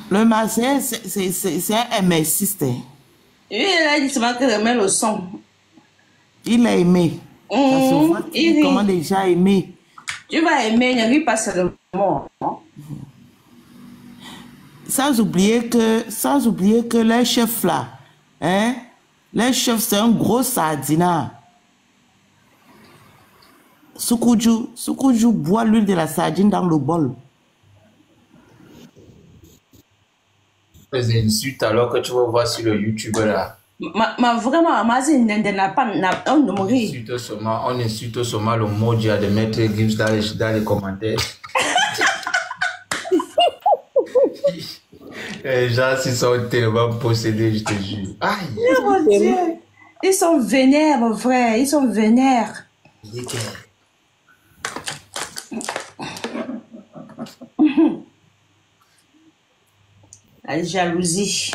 Le Marseillais, c'est un MSiste. Lui, il a dit seulement qu'il remet le son. Il a aimé. Ça se voit Il rit. comment les gens aimé. Tu vas aimer, ne ris pas seulement. Sans oublier que les chefs là, hein, les chefs c'est un gros sardinat. Soukouju boit l'huile de la sardine dans le bol. Les insultes alors que tu vas voir sur le YouTube là. Ma vraiment, n'a pas un numéro. On insulte seulement le mot de mettre Gibbs dans les commentaires. Les gens s'ils sont tellement possédés, je te jure. Aïe! Oh mon Dieu. Ils sont vénères, mon frère. Ils sont vénères. Il est clair. La jalousie.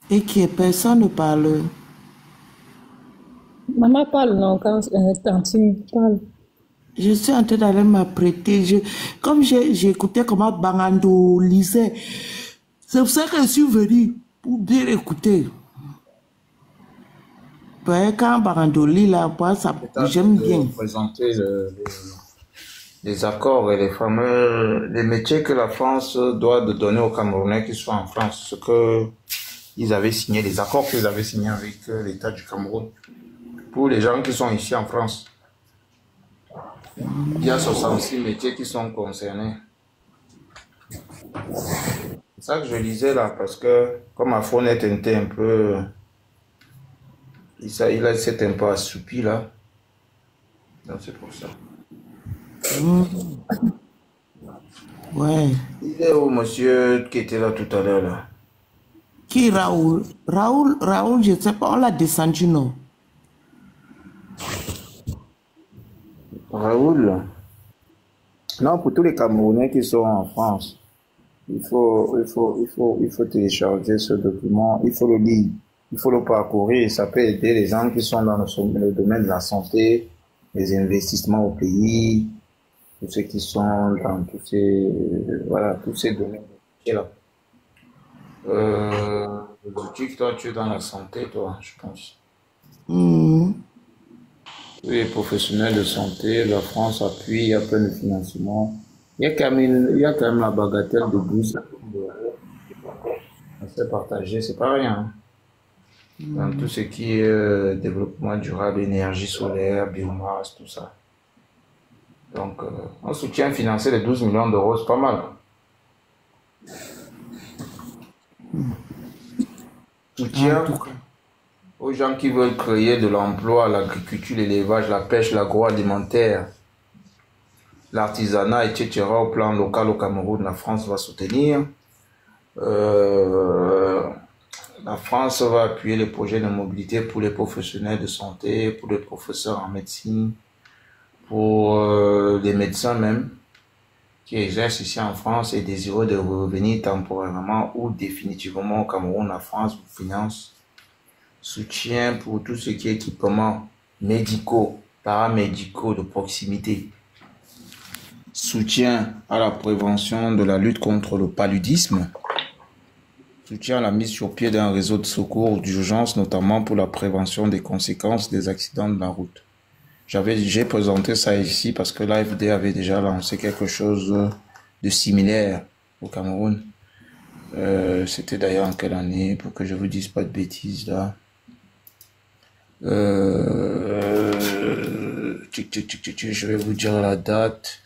Et qui personne ne parle. Maman parle, non, quand tu parles. Je suis en train d'aller m'apprêter. Comme j'écoutais comment Bangando lisait, c'est pour ça que je suis venue pour bien écouter. Quand Bangando lit là, j'aime bien. Présenter les accords et les métiers que la France doit donner aux Camerounais qui sont en France. Ce que ils avaient signé, les accords qu'ils avaient signés avec l'État du Cameroun. Pour les gens qui sont ici en France. Il y a 66 métiers qui sont concernés. C'est ça que je lisais là, parce que comme Afronet était un peu... Il s'est un peu assoupi là. Donc c'est pour ça. Ouais. Il est où monsieur qui était là tout à l'heure là? Qui Raoul? Raoul, je ne sais pas, on l'a descendu, non? Raoul? Non, pour tous les Camerounais qui sont en France, il faut télécharger ce document, il faut le lire, il faut le parcourir, ça peut aider les gens qui sont dans le domaine de la santé, les investissements au pays, tous ceux qui sont dans tous ces domaines-là. Toi, tu es dans la santé, toi, je pense. Oui, professionnels de santé, la France appuie, il y a plein de financements. il y a quand même la bagatelle de 12 millions d'euros. On fait partager, c'est pas rien, hein. Dans tout ce qui est développement durable, énergie solaire, biomasse, tout ça. Donc, un soutien financier de 12 millions d'euros, c'est pas mal. Soutien aux gens qui veulent créer de l'emploi, l'agriculture, l'élevage, la pêche, l'agroalimentaire, l'artisanat, etc. Au plan local au Cameroun, la France va soutenir. La France va appuyer les projets de mobilité pour les professionnels de santé, pour les professeurs en médecine, pour les médecins même, qui exercent ici en France et désireux de revenir temporairement ou définitivement au Cameroun. La France vous finance. Soutien pour tout ce qui est équipements médicaux, paramédicaux de proximité. Soutien à la prévention de la lutte contre le paludisme. Soutien à la mise sur pied d'un réseau de secours d'urgence, notamment pour la prévention des conséquences des accidents de la route. J'ai présenté ça ici parce que l'AFD avait déjà lancé quelque chose de similaire au Cameroun. C'était d'ailleurs en quelle année, pour que je vous dise pas de bêtises là. Je vais vous dire la date.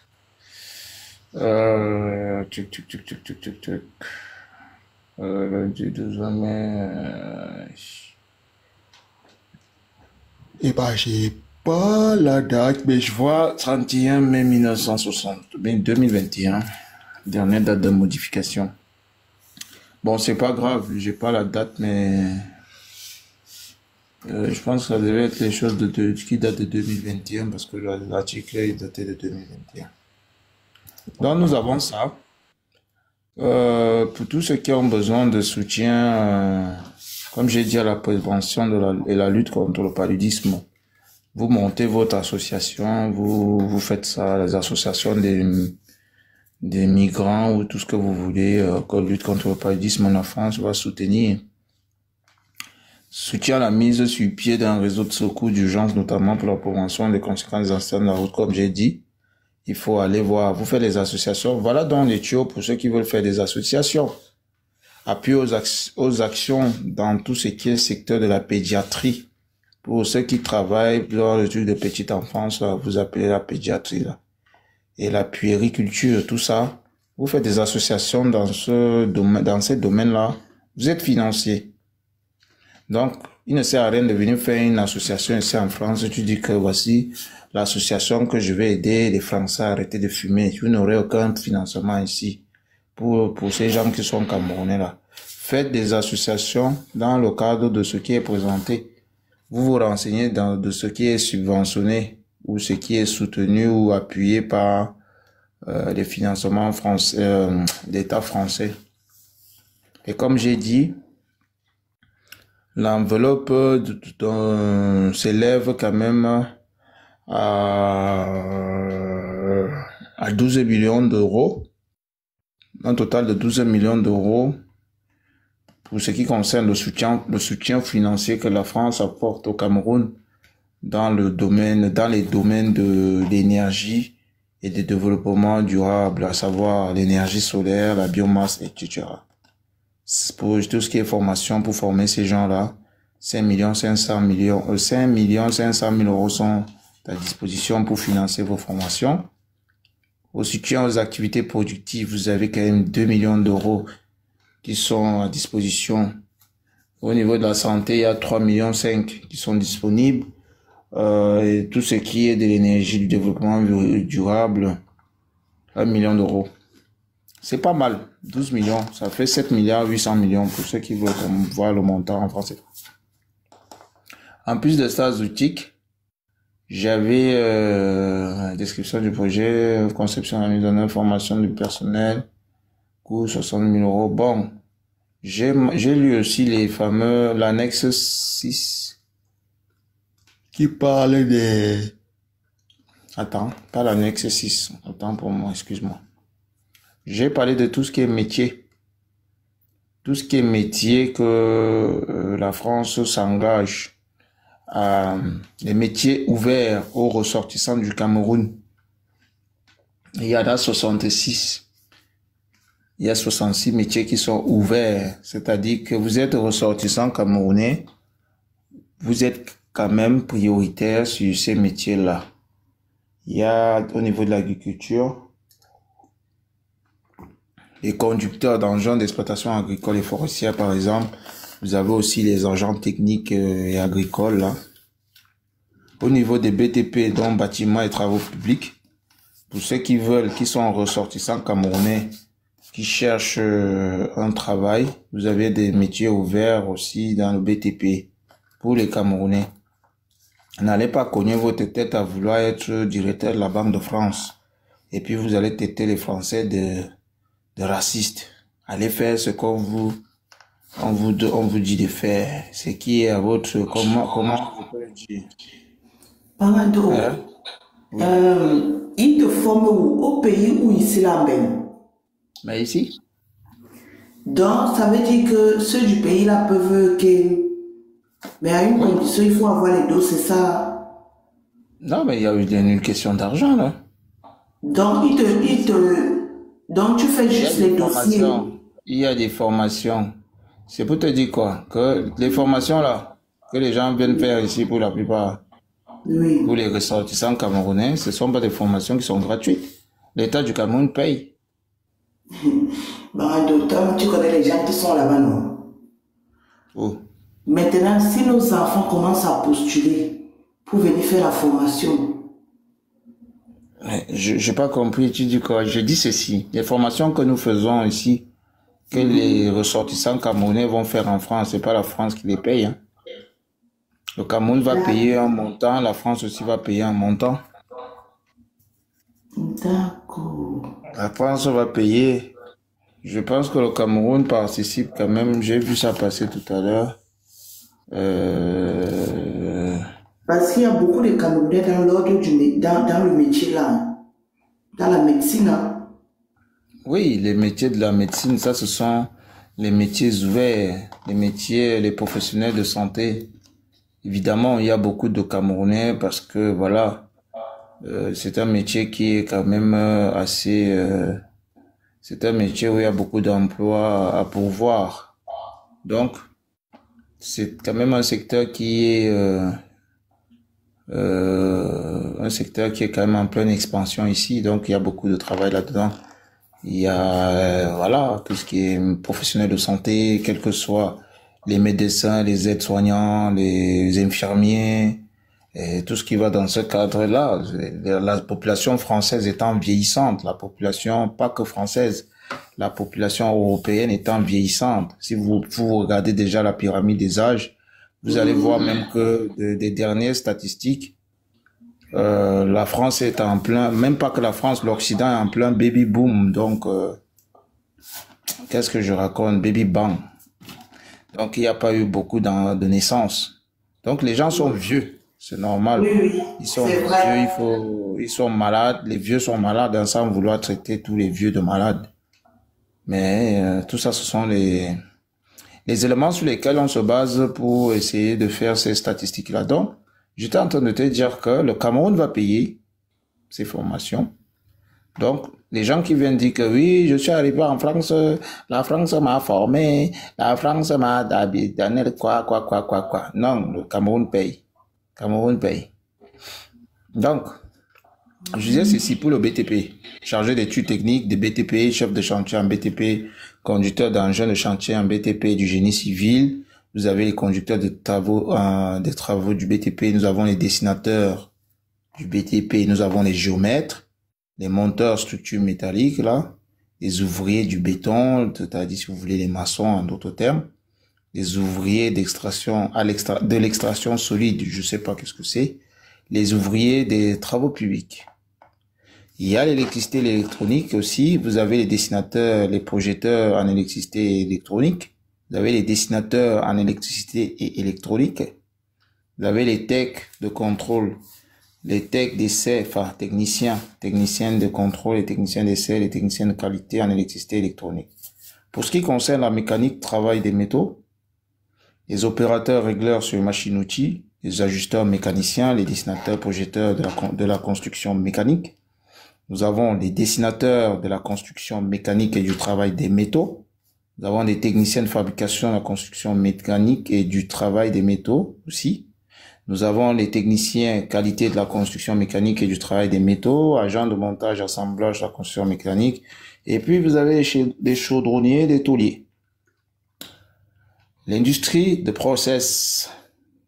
Du 12 mai. Eh ben, j'ai pas la date, mais je vois 31 mai 1960, 2021, dernière date de modification. Bon, c'est pas grave, j'ai pas la date, mais je pense que ça devait être les choses qui datent de 2021, parce que l'article est daté de 2021. Donc, nous avons ça. Pour tous ceux qui ont besoin de soutien, comme j'ai dit, à la prévention et la lutte contre le paludisme, vous montez votre association, vous faites ça, les associations des migrants ou tout ce que vous voulez, que lutte contre le paludisme en France va soutenir. Soutien à la mise sur pied d'un réseau de secours d'urgence, notamment pour la prévention des conséquences des accidents de la route, comme j'ai dit. Il faut aller voir, vous faites des associations. Voilà donc les tuyaux pour ceux qui veulent faire des associations. Appui aux actions dans tout ce qui est secteur de la pédiatrie. Pour ceux qui travaillent dans le truc de petite enfance, là, vous appelez la pédiatrie, là. Et la puériculture, tout ça. Vous faites des associations dans ces domaines-là. Vous êtes financier. Donc, il ne sert à rien de venir faire une association ici en France. Tu dis que voici l'association que je vais aider les Français à arrêter de fumer. Vous n'aurez aucun financement ici pour ces gens qui sont camerounais là. Faites des associations dans le cadre de ce qui est présenté. Vous vous renseignez de ce qui est subventionné ou ce qui est soutenu ou appuyé par les financements français, d'État français. Et comme j'ai dit, l'enveloppe s'élève quand même à 12 millions d'euros, un total de 12 millions d'euros pour ce qui concerne le soutien financier que la France apporte au Cameroun dans les domaines de l'énergie et du développement durable, à savoir l'énergie solaire, la biomasse, etc. Pour tout ce qui est formation, pour former ces gens-là, 5 500 000 euros sont à disposition pour financer vos formations. Au soutien aux activités productives, vous avez quand même 2 millions d'euros qui sont à disposition. Au niveau de la santé, il y a 3,5 millions qui sont disponibles. Et tout ce qui est de l'énergie, du développement durable, 1 million d'euros. C'est pas mal. 12 millions, ça fait 7 milliards 800 millions pour ceux qui veulent voir le montant en français. En plus de ça, Zoutik, j'avais la description du projet, conception, la mise en œuvre, formation du personnel, coût 60 000 euros. Bon, j'ai lu aussi les fameux, l'annexe 6, qui parle des... Attends, pas l'annexe 6. Attends pour moi, excuse-moi. J'ai parlé de tout ce qui est métier. Tout ce qui est métier que la France s'engage à les métiers ouverts aux ressortissants du Cameroun. Il y en a 66. Il y a 66 métiers qui sont ouverts. C'est-à-dire que vous êtes ressortissant camerounais, vous êtes quand même prioritaire sur ces métiers-là. Il y a au niveau de l'agriculture, les conducteurs d'engins d'exploitation agricole et forestière, par exemple. Vous avez aussi les agents techniques et agricoles, là. Au niveau des BTP, donc bâtiments et travaux publics, pour ceux qui veulent, qui sont ressortissants camerounais, qui cherchent un travail, vous avez des métiers ouverts aussi dans le BTP pour les Camerounais. N'allez pas cogner votre tête à vouloir être directeur de la Banque de France. Et puis vous allez traiter les Français de racistes. Allez faire ce qu'on on vous dit de faire. Ce qui est à votre, comment vous pouvez dire? Bangando, Hein? Oui. ils te forment où? Au pays ou ici là même? Mais ici? Donc, ça veut dire que ceux du pays là peuvent que... Mais à une Oui. condition, il faut avoir les dos, c'est ça. Non, mais il y a une question d'argent, là. Donc, donc tu fais Il y a juste des les dossiers. formations. Il y a des formations. C'est pour te dire quoi? Que les formations là, que les gens viennent faire ici pour la plupart, Oui. pour les ressortissants camerounais, ce ne sont pas des formations qui sont gratuites. L'État du Cameroun paye. Bangando, toi, tu connais les gens qui sont là-bas, non? Oh. Maintenant, si nos enfants commencent à postuler pour venir faire la formation, Je n'ai pas compris, tu dis quoi? Je dis ceci. Les formations que nous faisons ici, que les ressortissants camerounais vont faire en France, c'est pas la France qui les paye, hein. Le Cameroun va payer un montant, la France aussi va payer un montant. d'accord. La France va payer. Je pense que le Cameroun participe quand même. J'ai vu ça passer tout à l'heure. Parce qu'il y a beaucoup de Camerounais dans l'ordre dans le métier là, dans la médecine. Hein. Oui, les métiers de la médecine, ça, ce sont les métiers ouverts, les métiers, les professionnels de santé. Évidemment, il y a beaucoup de Camerounais parce que, voilà, c'est un métier qui est quand même assez... c'est un métier où il y a beaucoup d'emplois à pourvoir. Donc, c'est quand même un secteur qui est... un secteur qui est quand même en pleine expansion ici, donc il y a beaucoup de travail là-dedans. Il y a, voilà, tout ce qui est professionnel de santé, quels que soient les médecins, les aides-soignants, les infirmiers, et tout ce qui va dans ce cadre-là. La population française étant vieillissante, la population, pas que française, la population européenne étant vieillissante. Si vous regardez déjà la pyramide des âges, vous allez voir même que des dernières statistiques, la France est en plein, même pas que la France, l'Occident est en plein baby boom. Donc, qu'est-ce que je raconte? Baby bang. Donc, il n'y a pas eu beaucoup de naissances. Donc, les gens sont vieux. C'est normal. Oui, Ils sont c'est vieux, vrai. ils sont malades. Les vieux sont malades, hein, sans vouloir traiter tous les vieux de malades. Mais, tout ça, ce sont les éléments sur lesquels on se base pour essayer de faire ces statistiques-là. Donc, j'étais en train de te dire que le Cameroun va payer ces formations. Donc, les gens qui viennent dire que oui, je suis arrivé en France, la France m'a formé, la France m'a donné quoi. Non, le Cameroun paye. Cameroun paye. Donc, je disais ceci pour le BTP, chargé d'études techniques, de BTP, chef de chantier en BTP, conducteur d'engins de chantier en BTP du génie civil. Vous avez les conducteurs de travaux, des travaux du BTP. Nous avons les dessinateurs du BTP. Nous avons les géomètres, les monteurs structures métalliques, là, les ouvriers du béton, c'est-à-dire, si vous voulez, les maçons, en d'autres termes, les ouvriers d'extraction, de l'extraction solide, je sais pas qu'est-ce que c'est, les ouvriers des travaux publics. Il y a l'électricité et l'électronique aussi. Vous avez les dessinateurs, les projecteurs en électricité et électronique. Vous avez les dessinateurs en électricité et électronique. Vous avez les techs de contrôle, les techs d'essai, enfin techniciens de contrôle, les techniciens d'essai, les techniciens de qualité en électricité et électronique. Pour ce qui concerne la mécanique travail des métaux, les opérateurs régleurs sur machines-outils, les ajusteurs mécaniciens, les dessinateurs projecteurs de la construction mécanique. Nous avons les dessinateurs de la construction mécanique et du travail des métaux. Nous avons des techniciens de fabrication de la construction mécanique et du travail des métaux aussi. Nous avons les techniciens qualité de la construction mécanique et du travail des métaux, agents de montage, assemblage de la construction mécanique. Et puis, vous avez des chaudronniers, des tauliers. L'industrie de process.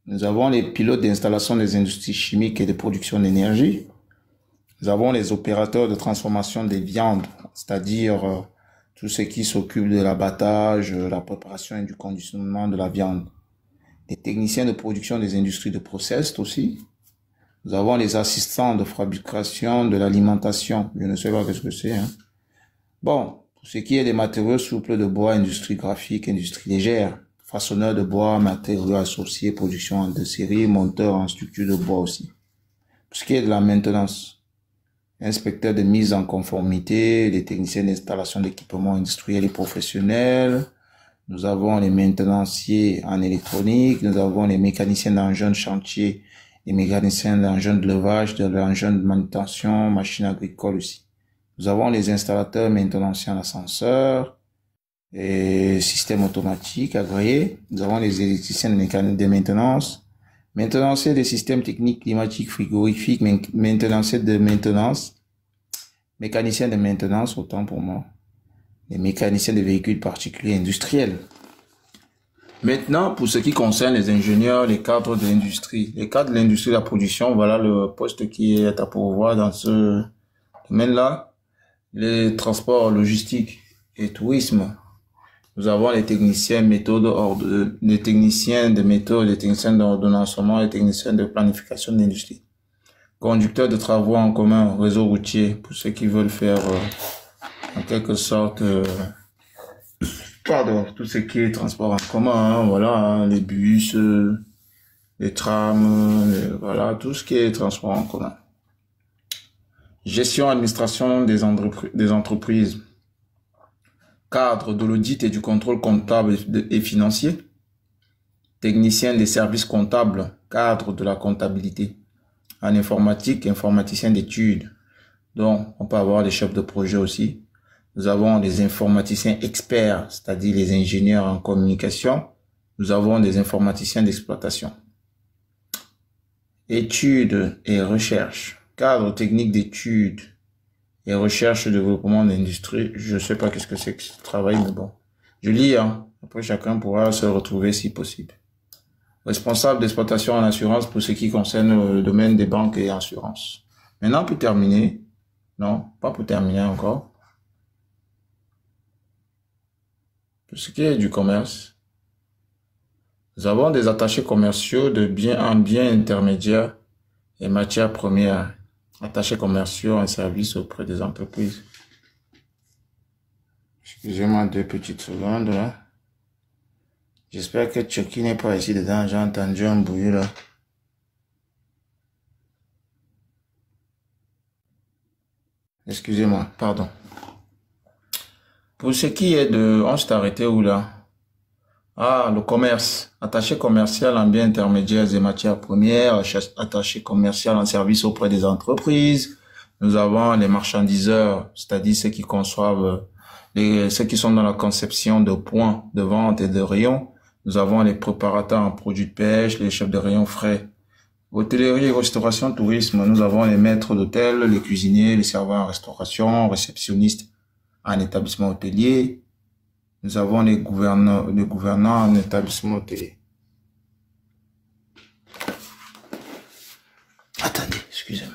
Nous avons les pilotes d'installation des industries chimiques et de production d'énergie. Nous avons les opérateurs de transformation des viandes, c'est-à-dire tous ceux qui s'occupent de l'abattage, la préparation et du conditionnement de la viande. Les techniciens de production des industries de process aussi. Nous avons les assistants de fabrication de l'alimentation. Je ne sais pas ce que c'est. Bon, pour ce qui est des matériaux souples de bois, industrie graphique, industrie légère, façonneur de bois, matériaux associés, production de série, monteur en structure de bois aussi. Pour ce qui est de la maintenance, inspecteur de mise en conformité, les techniciens d'installation d'équipements industriels et professionnels. Nous avons les maintenanciers en électronique, nous avons les mécaniciens d'engins de chantier, les mécaniciens d'engins de levage, de l'engin de manutention, machines agricoles aussi. Nous avons les installateurs maintenanciers en ascenseur et systèmes automatiques agréés. Nous avons les électriciens de maintenance, maintenanciers des systèmes techniques climatiques frigorifiques, maintenanciers de maintenance, mécaniciens de maintenance, autant pour moi. Les mécaniciens de véhicules particuliers industriels. Maintenant, pour ce qui concerne les ingénieurs, les cadres de l'industrie. Les cadres de l'industrie de la production, voilà le poste qui est à pourvoir dans ce domaine-là. Les transports logistiques et tourisme. Nous avons les techniciens méthodes, les techniciens de méthode, les techniciens d'ordonnancement, les techniciens de planification de l'industrie. Conducteurs de travaux en commun, réseau routier, pour ceux qui veulent faire en quelque sorte tout ce qui est transport en commun, voilà, les bus, les trams, voilà, tout ce qui est transport en commun. Gestion, administration des entreprises. Cadre de l'audit et du contrôle comptable et financier. Technicien des services comptables, cadre de la comptabilité. En informatique, informaticien d'études. Donc, on peut avoir des chefs de projet aussi. Nous avons des informaticiens experts, c'est-à-dire les ingénieurs en communication. Nous avons des informaticiens d'exploitation. Études et recherche. Cadre technique d'études et recherche et développement d'industrie. Je ne sais pas qu'est-ce que c'est que ce travail, mais bon. Je lis, hein. Après, chacun pourra se retrouver si possible. Responsable d'exploitation en assurance pour ce qui concerne le domaine des banques et assurances. Maintenant, pour terminer. Non, pas pour terminer encore. Pour ce qui est du commerce, nous avons des attachés commerciaux de biens en biens intermédiaires et matières premières. Attachés commerciaux en service auprès des entreprises. Excusez-moi 2 petites secondes là. J'espère que Chucky n'est pas ici dedans. J'ai entendu un bruit là. Excusez-moi, pardon. Pour ce qui est de... On s'est arrêté où là? Ah, le commerce. Attaché commercial en biens intermédiaires et matières premières. Attaché commercial en service auprès des entreprises. Nous avons les marchandiseurs, c'est-à-dire ceux qui conçoivent, ceux qui sont dans la conception de points de vente et de rayons. Nous avons les préparateurs en produits de pêche, les chefs de rayon frais. Hôtellerie, restauration, tourisme. Nous avons les maîtres d'hôtel, les cuisiniers, les serveurs en restauration, réceptionnistes en établissement hôtelier. Nous avons les gouvernants en établissement hôtelier. Attendez, excusez-moi.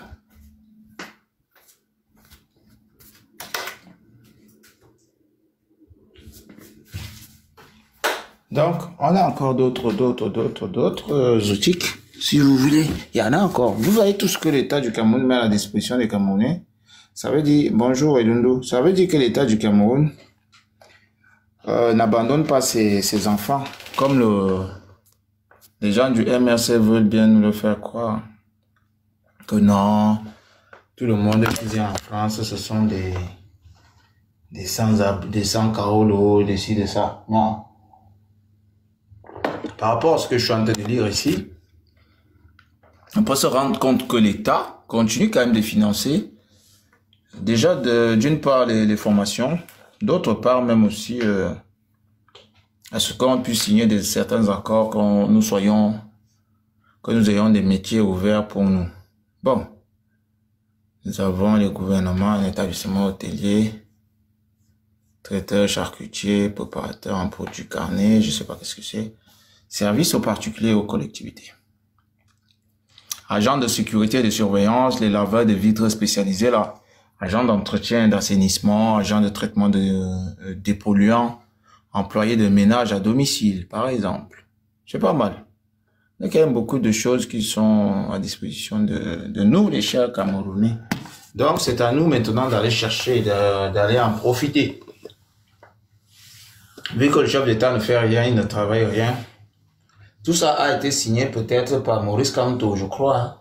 Donc, on a encore d'autres outils. Si vous voulez, il y en a encore. Vous voyez tout ce que l'État du Cameroun met à la disposition des Camerounais. Ça veut dire, bonjour Elundu, ça veut dire que l'État du Cameroun n'abandonne pas ses enfants, comme les gens du MRC veulent bien nous le faire croire. Que non, tout le monde qui vient en France, ce sont des sans-Carolo, des ci, des ça. Non. Par rapport à ce que je suis en train de lire ici, on peut se rendre compte que l'État continue quand même de financer Déjà, d'une part, les formations, d'autre part, même aussi à ce qu'on puisse signer certains accords, que nous ayons des métiers ouverts pour nous. Bon, nous avons les gouvernements, un établissement hôtelier, traiteur, charcutier, préparateur en produits carnés, je ne sais pas qu'est-ce que c'est. Services aux particuliers et aux collectivités. Agents de sécurité et de surveillance, les laveurs de vitres spécialisés là, agents d'entretien et d'assainissement, agents de traitement des polluants, employés de ménage à domicile, par exemple. C'est pas mal. Il y a quand même beaucoup de choses qui sont à disposition de nous, les chers Camerounais. Donc, c'est à nous maintenant d'aller chercher, d'aller en profiter. Vu que le chef d'État ne fait rien, il ne travaille rien. Tout ça a été signé peut-être par Maurice Kamto, je crois. Hein.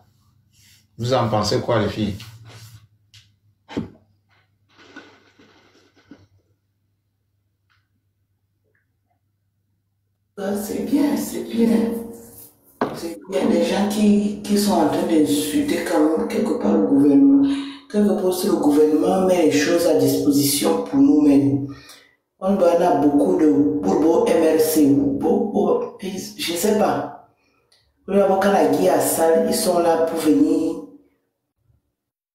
Vous en pensez quoi, les filles? C'est bien, c'est bien. C'est bien des gens qui sont en train d'insulter quand même quelque part le gouvernement. Quelque part, si le gouvernement met les choses à disposition pour nous-mêmes. On doit avoir beaucoup de bourbeaux MRC, je ne sais pas. Les avocats à Guy à Salle, ils sont là pour venir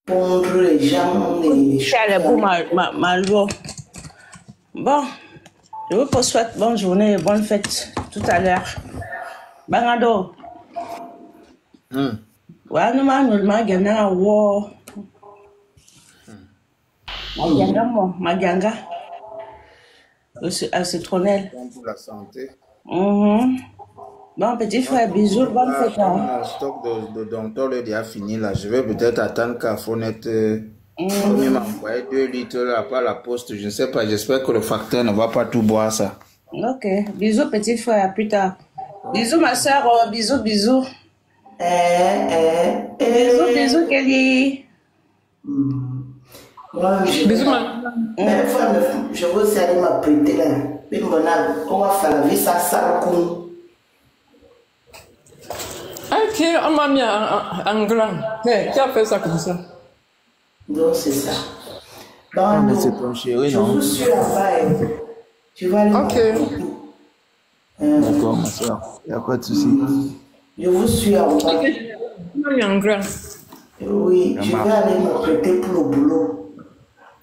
pondre les gens, les choses. Bon, je vous souhaite bonne journée et bonne fête tout à l'heure. Bangado. Ouais, nous m'avons gagné un war. Maganga. À citronnelle. Pour la santé. Bon, petit frère, bisous, bonne fête. Mon stock de Dontol est déjà fini là. Je vais peut-être attendre qu'à Fonette m'a envoyé 2 litres là par la poste. Je ne sais pas, j'espère que le facteur ne va pas tout boire ça. Ok, bisous petit frère, à plus tard. Bisous ma soeur, bisous. Bisous, bisous Kelly. Bisous, mais je veux aller m'apprêter là. On va faire la vie, ça comme. Ok, on m'a mis en grand. Qui a fait ça comme ça? Donc, c'est ça. Bon, mais c'est ton chéri, je non? vous suis là-bas. Tu vas aller m'apprêter. D'accord, ma soeur. Il n'y a pas de souci. Je vous suis en bas. On m'a mis en grand. Oui, je vais aller m'apprêter pour le boulot.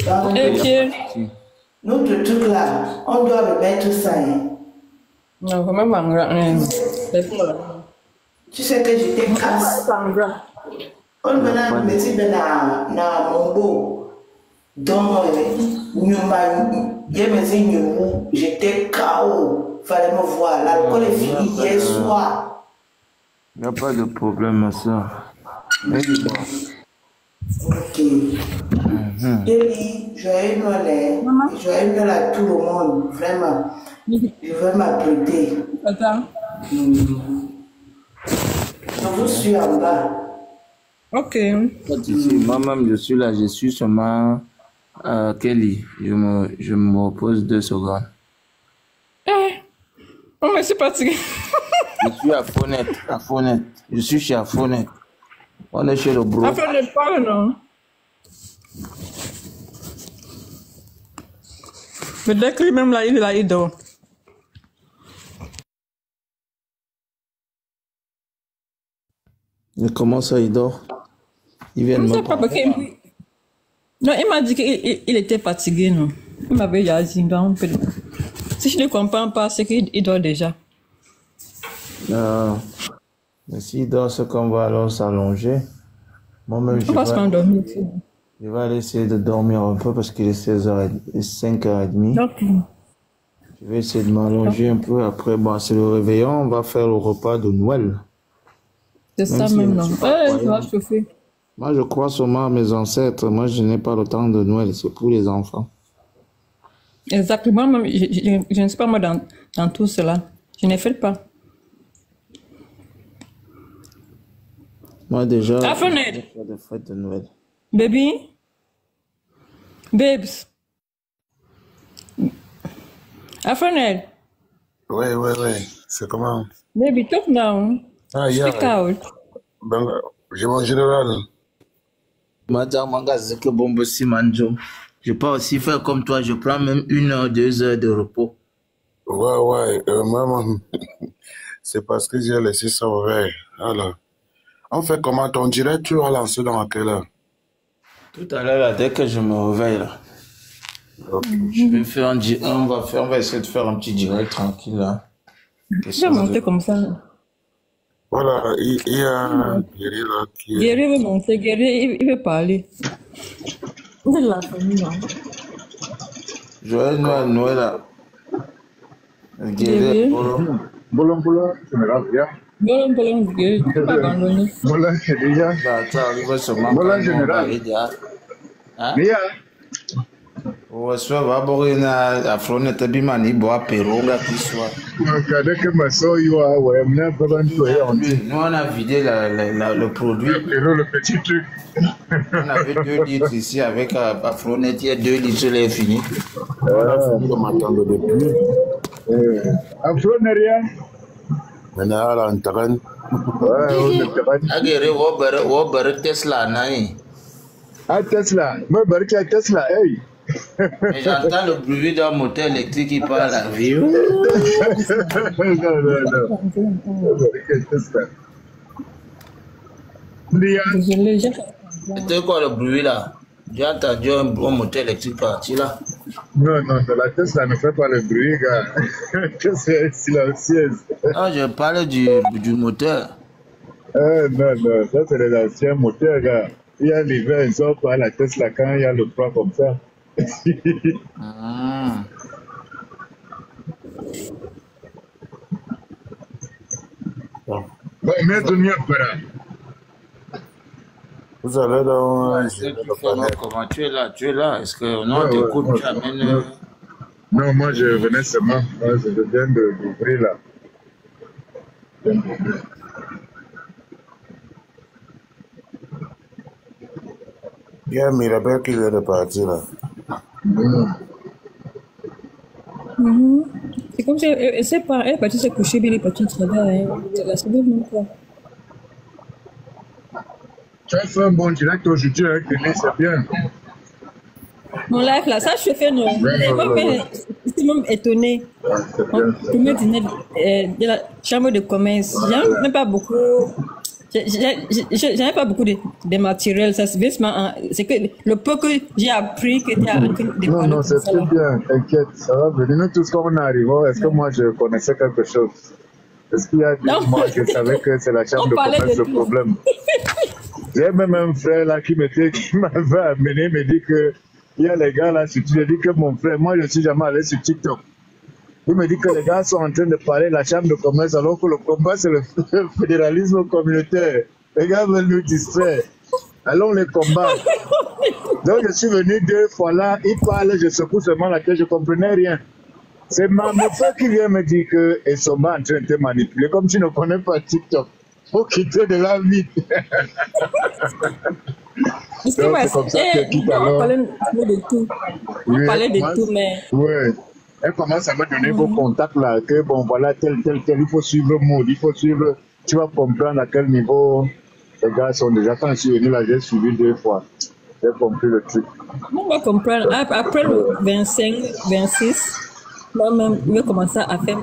Ok. Notre truc là, on doit le mettre ça. Non, quand même en grand. Tu sais que j'étais casse. On me l'a mis dans mon beau. Donc, j'étais KO. Fallait me voir. L'alcool est fini hier soir. Il n'y a pas de problème, ma soeur. Ok. Kelly, joyeux Noël. Joyeux Noël à tout le monde. Vraiment. Je vais m'apprêter. Attends. Je vous suis en bas. Ok. Pas de souci. Moi-même, je suis là. Je suis seulement Kelly. Je me repose 2 secondes. Oh, mais c'est fatigué. Je suis à Fonette. Je suis chez Fonette. On est chez le bro. Après, ne parle, non? Mais dès que lui-même là, il est là, il dort. Mais comment ça, il dort? Il vient de Je me sais pas parce qu'il... Non, il m'a dit qu'il était fatigué, non? Il m'avait déjà dit, donc, si je ne comprends pas, c'est qu'il dort déjà. Mais s'il dort, c'est qu'on va alors s'allonger. Moi-même, On va se endormir. je vais aller essayer de dormir un peu parce qu'il est 16h et 5h30. Ok. Je vais essayer de m'allonger un peu. Après, bon, c'est le réveillon. On va faire le repas de Noël. C'est ça si même, je non? suis pas Je vais chauffer. Moi, je crois seulement à mes ancêtres. Moi, je n'ai pas le temps de Noël. C'est pour les enfants. Exactement. Même, je ne suis pas moi dans tout cela. Je ne fais pas. Moi, déjà, Affonette. je vais faire des fêtes de Noël. Baby? Babes? Affonette? Oui. C'est comment? Baby, talk now. Ah, Speak out. Ben, j'ai mon général. Madame Manga, c'est que bon, si manjo. Je peux aussi faire comme toi, je prends même 1 heure, 2 heures de repos. Ouais, maman, c'est parce que j'ai laissé ça ouvert. Alors, on fait comment ton direct, tu vas lancer dans quelle heure? Tout à l'heure, là, dès que je me réveille, là. Okay. Je vais faire on va essayer de faire un petit direct tranquille, là. Je vais monter comme ça. Voilà, il y a Guéry là qui est... Guéry veut monter, Guéry, il veut parler. C'est la famille, là. Joël Noël, là. Guéry, Bolon, général, bien. Bolon, Guéry, tu vas abandonner. Bolon, c'est déjà. Bolon, général. Hein? Bien. Soit va boire à Flonette Bimani, boire Péronga qui soit. Regardez que ma soeur, il va, ouais, nous on a vidé le produit. Le petit truc. On avait 2 litres ici avec à Flonette, il y a 2 litres, il est fini. On a fini de m'attendre depuis. À Flonette, rien. Maintenant, là, on terrain. Ouais, on est terrain. Agéré, on va Tesla, naï. Ah, Tesla. Moi, je vais Tesla, hey. Mais j'entends le bruit d'un moteur électrique qui parle à la vie. Non. C'était quoi le bruit là? J'ai entendu un moteur électrique partir là. Non, la Tesla ne fait pas le bruit, gars. C'est silencieuse. Non, je parle du moteur. Non, ça c'est les anciens moteurs, gars. Il y a l'hiver, ils sortent pas la Tesla quand il y a le froid comme ça. Bon, maintenant, vous allez dans... Comment tu es là? Est-ce que non, t'écoutes, tu amènes... Non, moi je venais seulement. Moi, je viens d'ouvrir là. Il y a Mirabel qui vient de partir là. C'est comme si elle sait pas, elle est partie se coucher, mais elle est partie travailler. C'est la seconde même quoi. Tu as fait un bon direct aujourd'hui avec Denis, c'est bien. Mon live là, ça je fais non. Je suis même étonnée. Premier dîner de la chambre de commerce, j'en ai pas beaucoup. J'avais pas beaucoup de matériel, ça c'est que le peu que j'ai appris que tu as Non, c'est très bien, t'inquiète, ça va venir. Nous tous quand on arrive, est-ce que moi je connaissais quelque chose? Est-ce qu'il y a des mois que je savais que c'est la chambre de commerce le problème? J'ai même un frère là qui m'avait amené, me dit que il y a les gars là sur TikTok. Je dis que mon frère, moi je suis jamais allé sur TikTok. Il me dit que les gars sont en train de parler de la chambre de commerce alors que le combat c'est le fédéralisme communautaire. Les gars veulent nous distraire. Allons les combattre. Donc je suis venu 2 fois là, il parle, je secoue seulement la tête, je ne comprenais rien. C'est mon frère qui vient me dire qu'ils sont en train de te manipuler. Comme tu ne connais pas TikTok, il faut quitter de là vite. C'est comme ça que quitte alors. On parlait de tout. On parlait de tout, mais... Oui. Elle commence à me donner vos contacts là, que bon voilà, tel, il faut suivre le mode, il faut suivre, tu vas comprendre à quel niveau les gars sont déjà. Quand je suis venu là, j'ai suivi 2 fois, j'ai compris le truc. On va comprendre, après le 25, 26, moi-même, je vais commencer à faire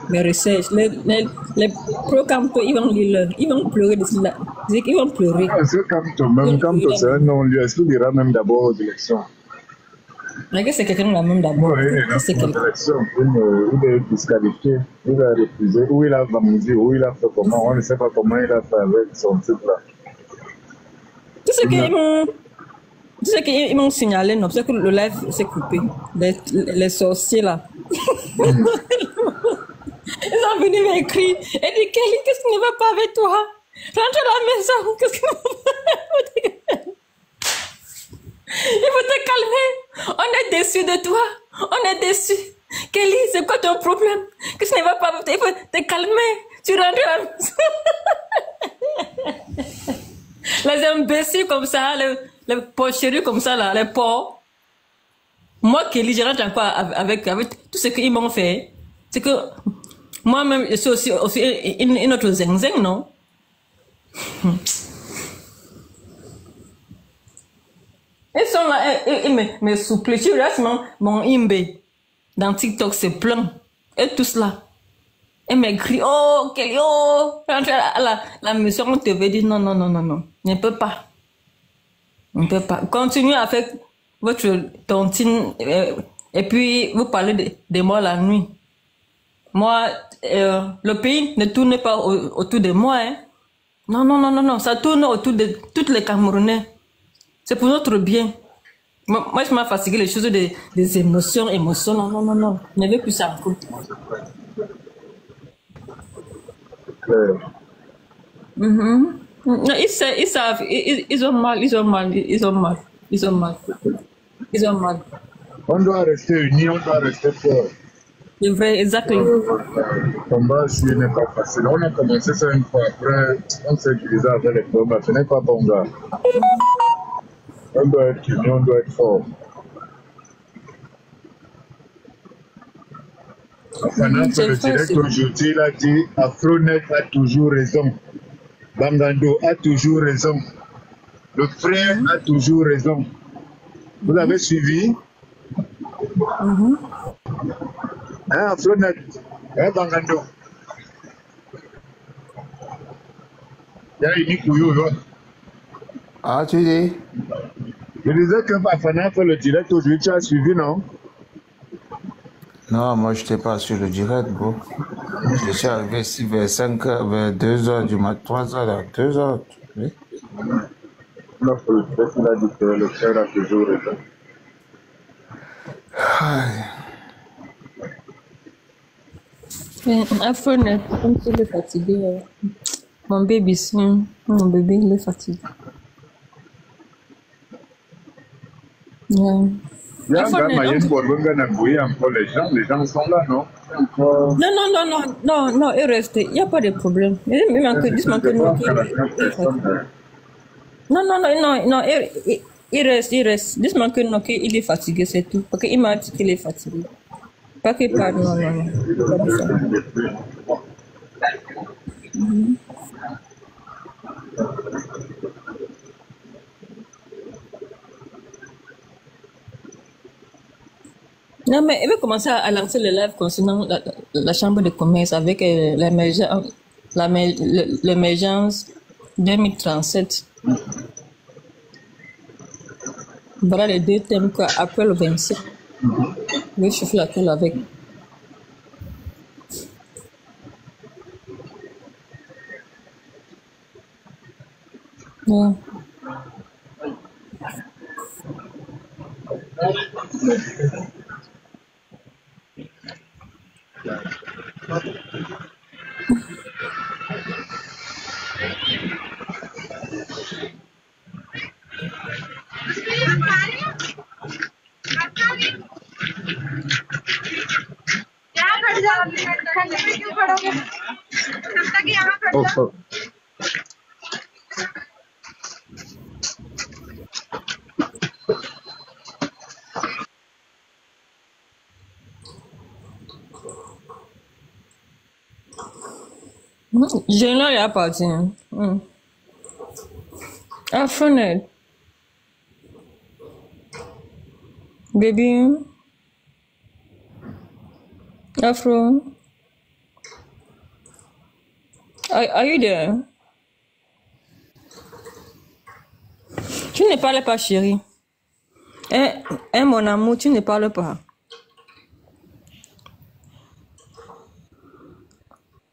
mes recherches. Les pro-camps, ils vont lire, ils vont pleurer de cela, ils vont pleurer. Est-ce que même quand c'est un non-lieu, est-ce qu'il ira même d'abord aux élections? C'est quelqu'un là même d'abord. C'est quelqu'un. Il est disqualifié, il a refusé, ou il a vendu, ou il a fait comment, on ne sait pas comment il a fait avec son titre là. Tout ce qu'ils m'ont signalé, non, c'est que le live s'est coupé. Les sorciers là. Ils sont venus m'écrire et dire Kelly, qu'est-ce qui ne va pas avec toi? Rentre à la maison, qu'est-ce qui ne va pas? Il faut te calmer. On est déçus de toi. On est déçus. Kelly, c'est quoi ton problème? Qu'est-ce qui ne va pas? Il faut te calmer. Tu rentres à la maison. Les imbéciles comme ça, les pocheries comme ça, là, les porcs. Moi, Kelly, je rentre encore avec tout ce qu'ils m'ont fait. C'est que moi-même, je suis aussi une autre zeng-zeng, non? sont là, ils me souplent. Tu restes mon imbe dans TikTok, c'est plein. Et tout cela. Et me crie, oh, Kelly, oh. La mission, on te veut dire, non. Ne peut pas. On peut pas. Continuez à faire votre tontine et puis vous parlez de moi la nuit. Moi, le pays ne tourne pas autour de moi. Hein. Non. Ça tourne autour de tous les Camerounais. C'est pour notre bien. Moi, je m'ai fatigué les choses des émotions. Non. Je ne veux plus ça encore. Non, ils savent, ils ont mal. On doit rester unis, on doit rester fort. C'est vrai, exactement. Le combat, ce n'est pas facile. On a commencé ça une fois, après, on s'est divisé avec les combats. Ce n'est pas bon, gars. On doit être unis, on doit être fort. Pendant que le direct aujourd'hui, il a dit Afronet a toujours raison. Bangando a toujours raison. Le frère a toujours raison. Vous avez suivi? Hein, Afronet? Hein, Bangando? Il y a une couillou. Ah, tu dis? Je disais que Bafana fait le direct aujourd'hui, tu as suivi, non? Non, moi, je n'étais pas sur le direct, bro. Je suis arrivé ici vers 5 heures, vers 2 heures du matin, 3 heures, 2 heures. Oui. Non, pour le direct, il a dit que le frère a toujours raison. Afronet, comme tu es fatigué. Mon bébé, il est fatigué. Yeah. Les gens sont là, non? Non, il reste. Il n'y a pas de problème. Il manque non, il reste. Dis-moi que non, il est fatigué, c'est tout. Parce qu'il m'a dit qu'il est fatigué. Pas qu'il parle, non. Non, mais il va commencer à lancer le live concernant la chambre de commerce avec l'émergence 2037. Voilà les deux thèmes après le 27. Je vais chauffer la tête avec. Ouais. Oh. Je n'ai pas parti. Afronet. Baby. Afro. Are you there? Tu ne parles pas, chérie. Mon amour, tu ne parles pas.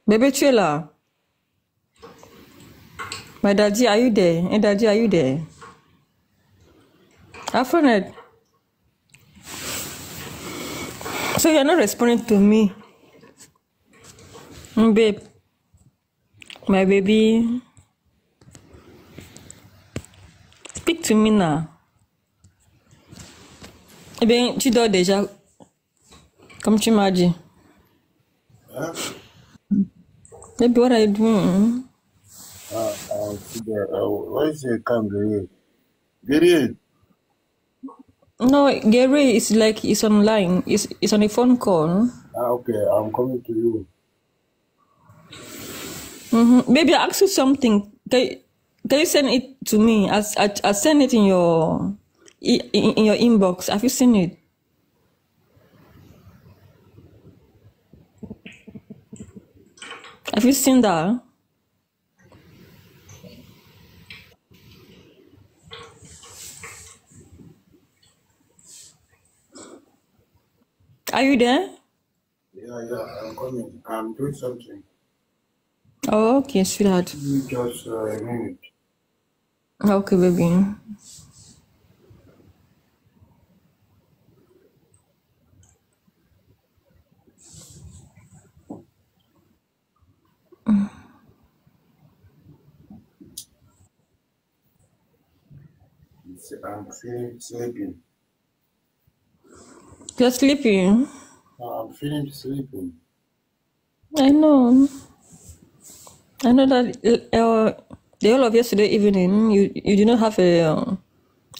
Bébé, tu es là. My daddy, are you there? Hey, daddy, are you there? Afronet. So you're not responding to me. Babe. My baby. Speak to me now. Eh bien, tu dors déjà. Comme tu m'as dit. Hein? Baby, what are you doing? Why is it come, Gary? Gary? No, Gary is like, it's online. It's on a phone call. Okay, I'm coming to you. Baby, I asked you something. Can you send it to me? I send it in your in your inbox. Have you seen it? Have you seen that? Are you there? Yeah, I'm coming. I'm doing something. Oh, okay, sweetheart. Just a minute. Okay, baby. I'm feeling sleeping. You're sleeping? I'm feeling sleeping. I know. I know that the whole of yesterday evening, you did not have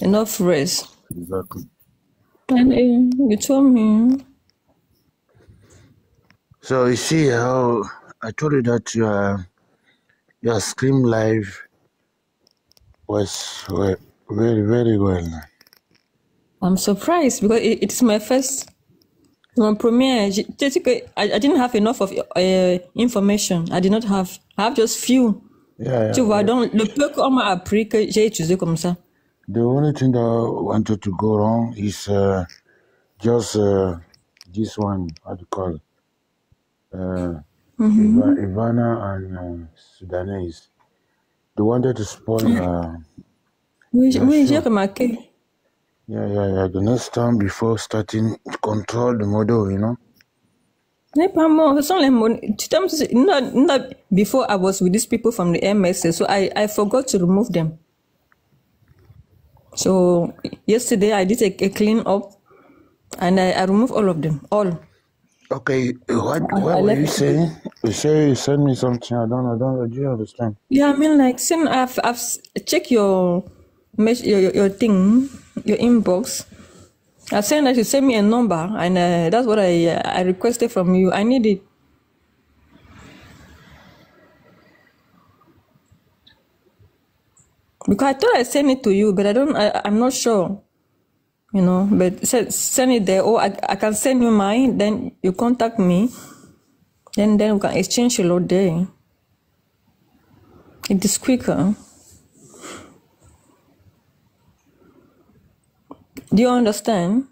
enough rest. Exactly. And you told me. So you see how I told you that your Scream Live was very, very well. I'm surprised because it's my first premiere. I didn't have enough of information. I did not have. I have just few. Yeah. Tu vois, donc le peu qu'on m'a appris que j'ai utilisé comme ça. The only thing that wanted to go wrong is just this one. How do you call it? Ivana and Sudanese. They wanted to spoil. Oui, j'ai remarqué. Yeah. The next time before starting to control the model, you know. Pas more. Ce sont les not before I was with these people from the MS, so I forgot to remove them. So yesterday I did a clean up, and I removed all of them. All. Okay, what were you saying? You say you sent me something. I don't. Do you understand? Yeah, I mean, like, I've checked your thing, your inbox. I said that you sent me a number, and that's what I requested from you. I need it. Because I thought I sent it to you, but I'm not sure. You know, but send it there, or I can send you mine, then you contact me, and then we can exchange a lot there. It is quicker. Do you understand?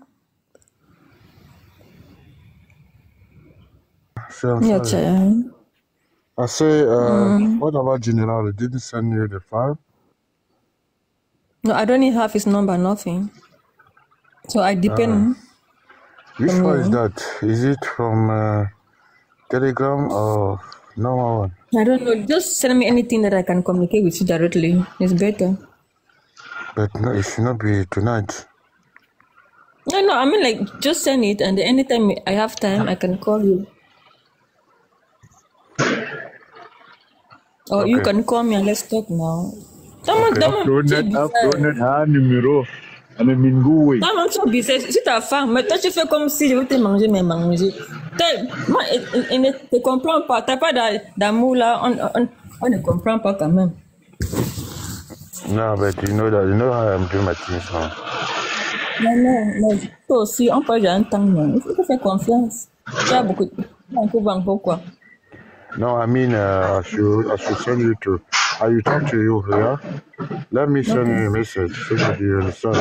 Sure, Yeah, child. I say, what about General? He didn't send you the file? No, I don't even have his number, nothing. So I depend. Which one is that? Is it from Telegram or normal one? I don't know. Just send me anything that I can communicate with you directly. It's better. But no, it should not be tonight. No, I mean, like, just send it, and anytime I have time, I can call you. Or you can call me and let's talk now. C'est ta femme, mais toi tu fais comme si je veux te manger, mais manger. Moi, il ne te comprend pas, t'as pas d'amour là, on ne comprend pas quand même. No, but you know how I'm doing my things now. Non, toi aussi, on peut un temps, il faut te faire confiance. Tu as beaucoup de pourquoi? No, I mean, I should send you to. I will talk to you here. Let me send you a message so that you understand.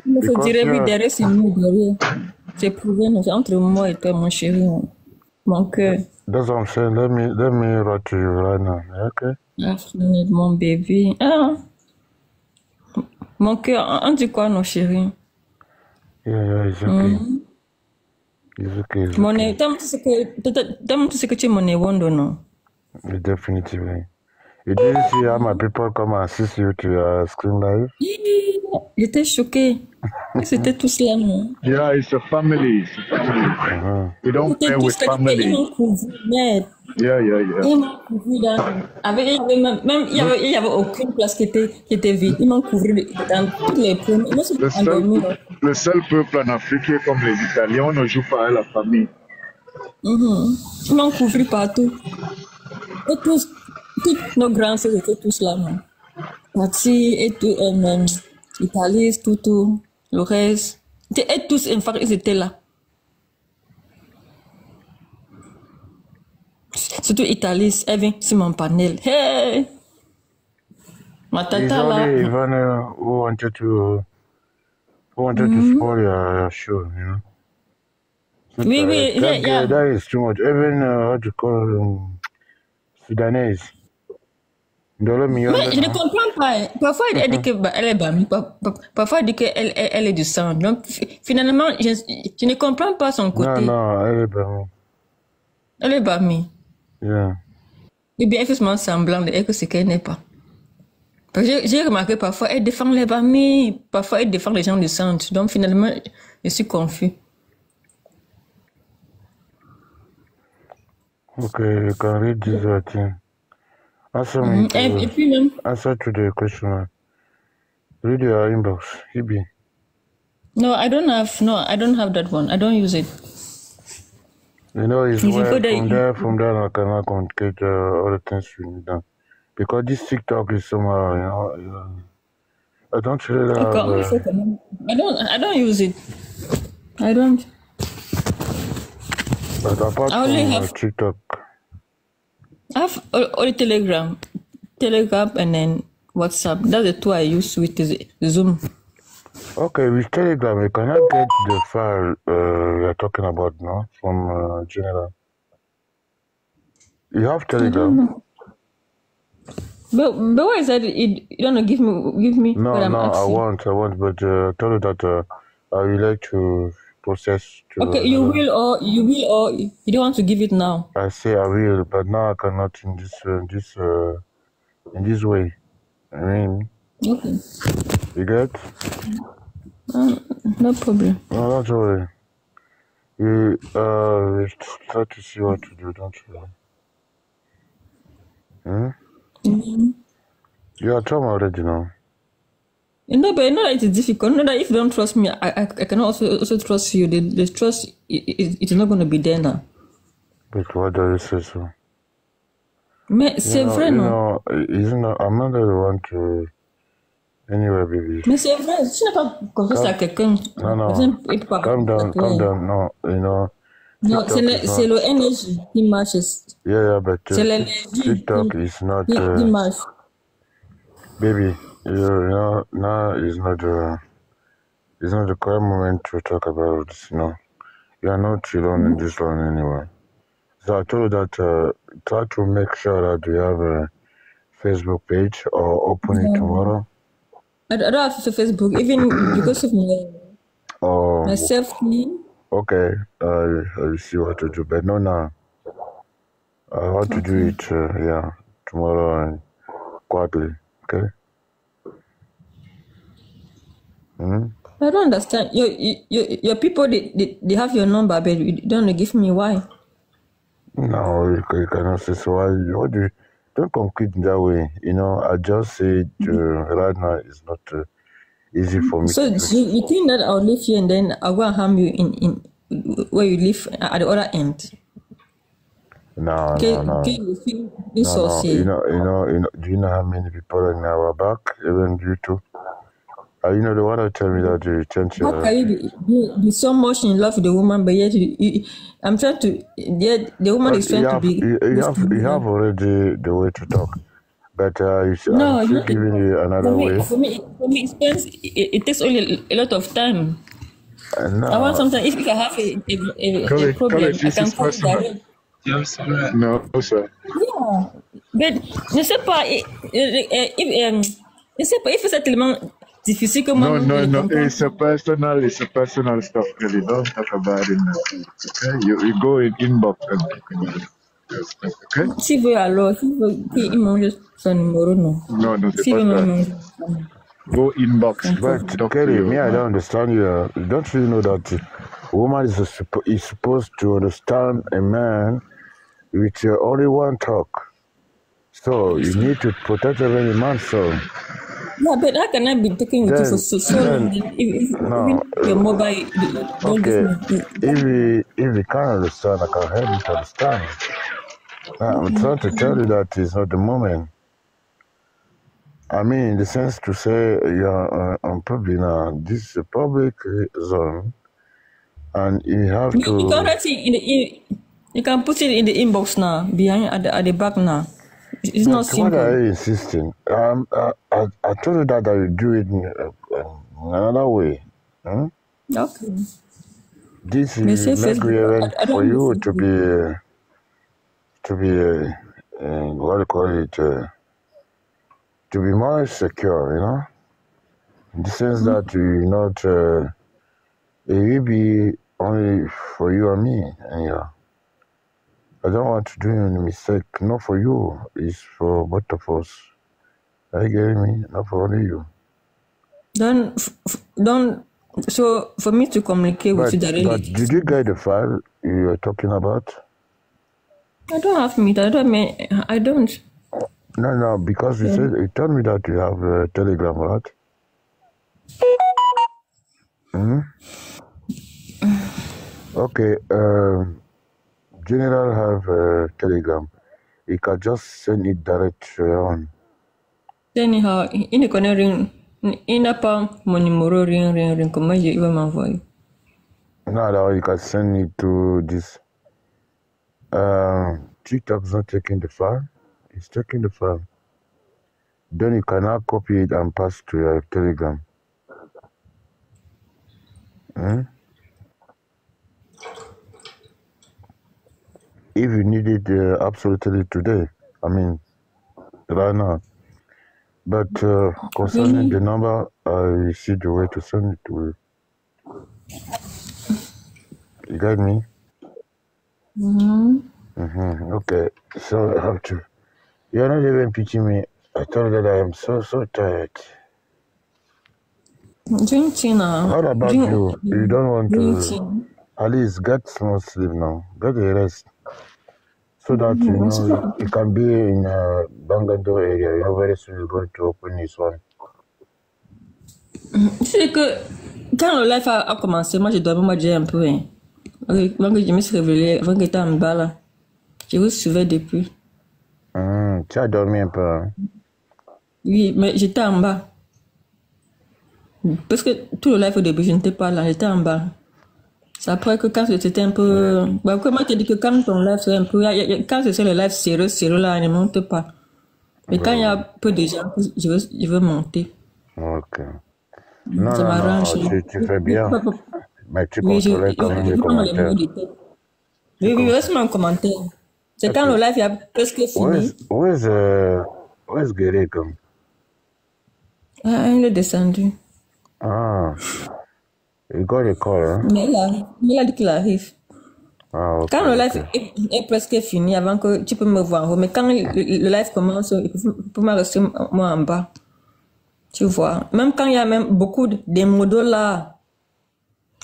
Il faut dire oui, derrière c'est nous, derrière. C'est prouvé, entre moi et toi, mon chéri, mon cœur. That's what I'm saying. Let me write to you right now. Okay? Mon bébé. Ah. Mon cœur, on dit quoi, nos chéris? Yeah, it's okay. It's okay. Donne-moi tout ce que tu m'en es wondo, non? Definitively. You didn't see how my people come and assist you to Scream Live? J'étais choquée. C'était tout cela, non? Yeah, it's a family. We don't play with family. Yeah. Ils m'ont couvert il y avait aucune place qui était vide. Ils m'ont couvert dans tous les points. Le seul peuple en Afrique, comme les Italiens, on ne joue pas à la famille. Ils m'ont couvert partout. Et tous nos grands sœurs étaient tous là, non? Mati et tout, Italie, tout, le reste. Et tous, en fait, ils étaient là. Surtout Italie, elle vient sur mon panel. Hey! Ma It's tata là. only Ivan who wanted to spoil your show, you know. But, Oui, that, yeah. that is too much. Even what you call Sudanese. Dollar Mais je ne comprends pas. Parfois, elle dit qu'elle est bamie. Parfois, elle dit qu'elle est du sang. Donc, finalement, je ne comprends pas son côté. Non, elle est bamie. Elle est bamie. Yeah. Et bien, elle fait seulement semblant de que ce qu'elle n'est pas. Parce que j'ai remarqué parfois, elle défend les bamis. Parfois, elle défend les gens du centre. Donc, finalement, je suis confus. Okay, you can read this thing. Answer me. Et puis même. Answer to the question. Read your inbox. Ibi. No, I don't have that one. I don't use it. You know, it's If you where go there, from there I cannot communicate all the things we need done. Because this TikTok is somehow, you know, I don't really have... I don't use it. I don't. But apart I only from have TikTok. I have only Telegram and then WhatsApp. That's the two I use with Zoom. Okay, with Telegram, you cannot get the file we are talking about now from General. You have Telegram? But why is that? You don't give me. No, what I'm I asking. want, but I told you that I would like to process. Okay, you will or you don't want to give it now. I say I will, but now I cannot in this way. I mean, Okay. you get? No problem. No, don't worry. You try to see what to do, don't you? Mm-hmm. You are Tom already now. No, but no, it is difficult. No, that if you don't trust me, I can also trust you. The trust it is not going to be there now. But what do you say so? Mais c'est vrai, non? I'm not the one to... Anyway, baby. Mais c'est vrai, tu n'as pas confiance à quelqu'un. No. Calm down, no, you know. Non, c'est le énergie qui marche. Yeah, but c'est l'énergie TikTok is not... qui marche. Baby, you know, now is not the correct moment to talk about this, you know. You are not alone in this one anyway. So I told you that try to make sure that we have a Facebook page or open it tomorrow. I don't have Facebook, even because of my safety. Okay, I'll see what to do, but no, now. I want to do it, tomorrow and quarterly, okay? I don't understand. Your people, they have your number, but you don't give me why. No, you cannot say so. Don't compete that way. You know, I just said right now it's not easy for me. So you think that I'll live here and then I'll go and harm you in where you live at the other end? No. You know, do you know how many people in our back, even you too? You know, the one that tell me that you change. How can you be so much in love with the woman, but yet I'm trying to. Yet the woman is trying to be. You have already the way to talk, but I'm still giving you another way. For me, it takes only a lot of time. No. I want sometimes if I have a problem, I can call direct. Yes, no, sir. Yeah, but je sais pas if c'est tellement difficile que moi. No. It's a personal stuff. Really, don't talk about it. Okay, you go in inbox and talk about it. Okay. Si veut alors, il mange son numéro, non. No, c'est pas ça. Go inbox. But Kelly, me, I don't understand you. Don't you know that a woman is supposed to understand a man with only one talk? So you need to protect every man. So. Yeah, but I cannot be talking with you for so long. If your mobile. Okay. If you can't understand, I can help you to understand. I'm trying to tell you that it's not the moment. I mean, in the sense to say you're on public now, this is a public zone, and you have to. You can write it you can put it in the inbox now, behind at the back now. It's not simple. What are you insisting? I told you that I will do it in another way. Hmm? Okay. This is not relevant for you to be what do you call it? To be more secure, you know, in the sense that you not it will be only for you and me, and yeah. I don't want to do any mistake, not for you, it's for both of us. Are you getting me? Not for only you. Don't. So for me to communicate with you directly. But did you get the file you are talking about? I don't have meet. I don't. No, because you told me that you have a Telegram, right? Hmm? Okay, General have a Telegram. You can just send it direct to your own. Anyhow, in the corner ring, in a palm, money ring, comment you even my voice. No, you can send it to this. TikTok's not taking the file. It's taking the file. Then you cannot copy it and pass to your Telegram. Hmm? If you need it absolutely today, I mean, right now. But concerning the number, I see the way to send it to you. You got me? Okay, so I have to. You're not even pitching me. I told you that I am so tired. Drinking now. How about you? You don't want to at least get some sleep now. Get a rest. So that you know you can be in Bangalore area. You know, very soon you're going to open this one. C'est que quand le live a commencé, moi je dormais un peu. Avant que je me suis réveillée, avant que j'étais en bas là, je vous suivais depuis. Tu as dormi un peu, hein? Oui, mais j'étais en bas. Parce que tout le live au début, je n'étais pas là, j'étais en bas. C'est après que quand c'était un peu... Bah, comment tu dis que quand ton live c'est un peu... Quand c'est le live sérieux là, il ne monte pas. Mais quand il y a peu de gens, je veux monter. Ok. Non, tu fais bien. Mais tu contrôles quand même les commentaires. Oui, laisse-moi un commentaire. C'est quand le live il y a presque fini. Où est-ce Guéry comme? Ah, il est descendu. Ah. Il got a call, hein? Mais il a dit qu'il arrive. Ah, okay, quand le live est presque fini, avant que tu peux me voir en haut, mais quand le live commence, il faut me rester moi en bas. Tu vois, même quand il y a même beaucoup de modos là,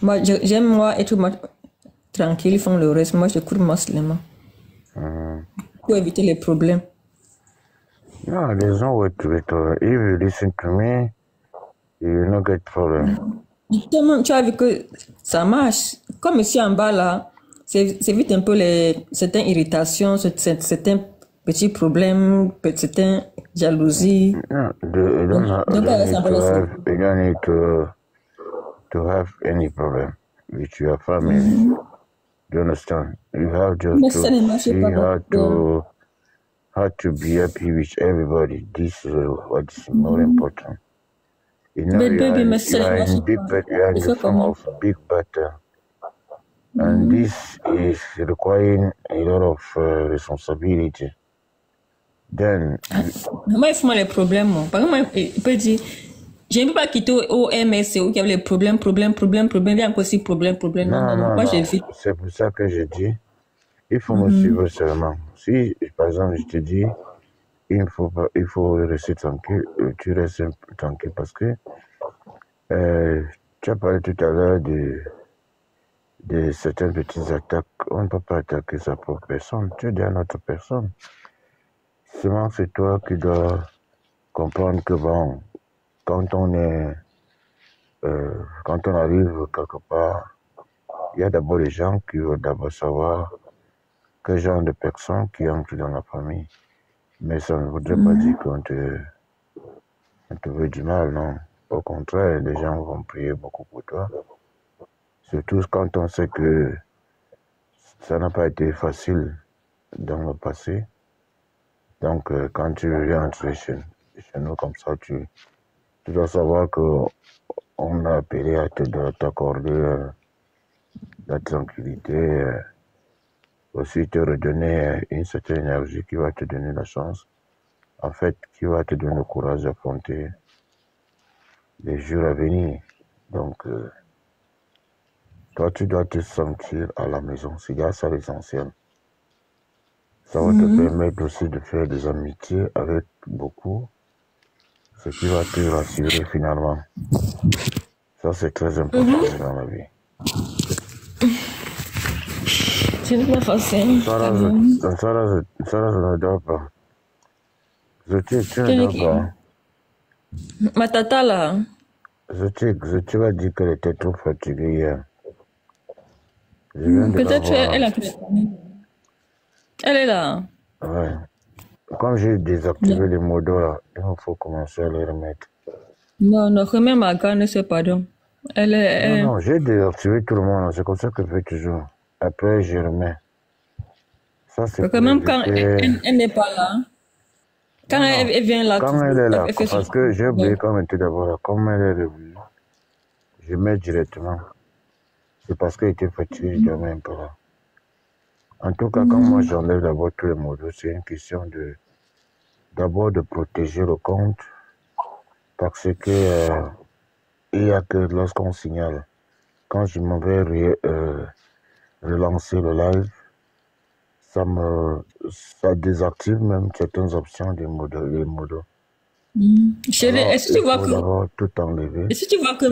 moi j'aime moi être tranquille, ils font le reste, moi je cours moi seulement. Pour éviter les problèmes. No, there's no way to it. If you listen to me, you will not get problem. Justement, tu as vu que ça marche. Comme ici en bas là, c'est vite un peu certaines irritations, certains petits problèmes, certaines jalousies. No, you don't need to have any problem with your family. Do you understand? You have just to see how to be happy with everybody. This is what is more important. You know, you are in the form of big battle. And this is requiring a lot of responsibility. Then... Moi, il faut les problèmes. Par exemple, il peut dire, je ne peux pas quitter au MSC où il y avait les problèmes, il y a encore aussi problème. Non. Moi, j'ai vu. C'est pour ça que je dis, il faut me suivre seulement. Si, par exemple, je te dis, il faut rester tranquille, tu restes tranquille parce que tu as parlé tout à l'heure de certaines petites attaques. On ne peut pas attaquer sa propre personne, tu es une autre personne. Seulement, c'est toi qui dois comprendre que bon, quand on arrive quelque part, il y a d'abord les gens qui veulent d'abord savoir quel genre de personnes qui entrent dans la famille. Mais ça ne voudrait pas dire on te veut du mal, non. Au contraire, les gens vont prier beaucoup pour toi. Surtout quand on sait que ça n'a pas été facile dans le passé. Donc, quand tu viens entrer chez nous comme ça, tu dois savoir qu'on a appelé à t'accorder la tranquillité, aussi te redonner une certaine énergie qui va te donner la chance, en fait, qui va te donner le courage d'affronter les jours à venir. Donc, toi, tu dois te sentir à la maison. C'est ça l'essentiel. Ça va te permettre aussi de faire des amitiés avec beaucoup, ce qui va te rassurer finalement. Ça, c'est très important dans la vie. C'est pas facile. Sarah, je ne dors pas. Tu ne dors pas. Ma tata là. Tu vas dire qu'elle était trop fatiguée hier. Peut-être elle a Elle est là. Ouais. Comme j'ai désactivé les modos là, il faut commencer à les remettre. Non, remets ma gamme, c'est pardon. Elle est. Non, j'ai désactivé tout le monde, c'est comme ça que je fais toujours. Après, je remets. Ça, c'est quand même quand elle n'est pas là. Quand elle vient là. Quand elle est là, parce que j'ai oublié quand elle était d'abord là. Comme elle est revenue, je mets directement. C'est parce qu'elle était fatiguée, je dormais un peu là. En tout cas, quand moi j'enlève d'abord tous les modos, c'est une question d'abord de protéger le compte, parce que il n'y a que lorsqu'on signale. Quand je m'en vais relancer le live, ça désactive même certaines options des modos. Chérie, est-ce que tu vois que tout enlever. Est-ce que tu vois que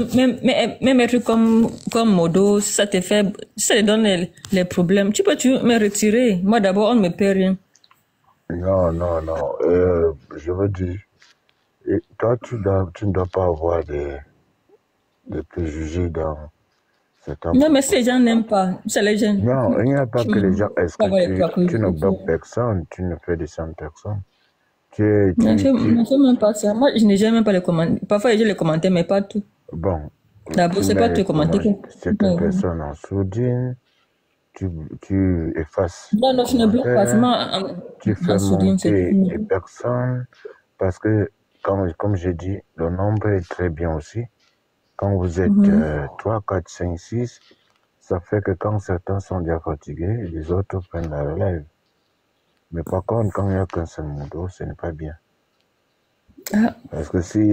même être comme modo, ça te donne les problèmes. Tu peux me retirer. Moi d'abord, on ne me paie rien. Non. Je veux dire, toi tu ne dois pas avoir des préjugés dans certains. Non, mais ces gens n'aiment pas. C'est les gens. Non, il n'y a pas que les gens. Est-ce que tu ne bloques personne, tu ne fais descendre personne. Je ne fais même pas ça. Moi, je n'ai jamais pas les commentaires. Parfois, j'ai les commentaires, mais pas tout. Bon. D'abord, c'est pas les commentaires. Certaines personnes en sourdine, tu effaces. Non, je ne bloque pas. Tu fais monter les personnes parce que, comme j'ai dit, le nombre est très bien aussi. Quand vous êtes 3, 4, 5, 6, ça fait que quand certains sont déjà fatigués, les autres prennent la relève. Mais par contre, quand il n'y a qu'un seul modo, ce n'est pas bien. Parce que si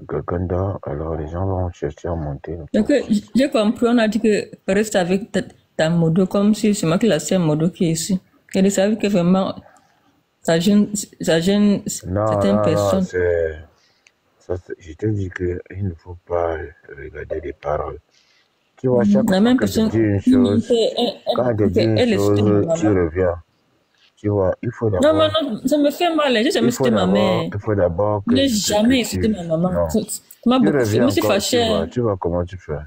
quelqu'un dort, alors les gens vont chercher à monter. Donc, j'ai compris, on a dit que reste avec ta modo comme si c'est moi qui la seule modo qui est ici. Et de savoir que vraiment, ça gêne certaines personnes. Je te dis qu'il ne faut pas regarder les paroles. Tu vois, chaque fois que tu dis une chose, quand tu dis une chose, tu reviens. Tu vois, il faut d'abord... Non, ça me fait mal. J'ai jamais cité ma mère. Il faut d'abord que... Je n'ai jamais cité ma maman. Je me suis fâchée. Tu vois comment tu fais.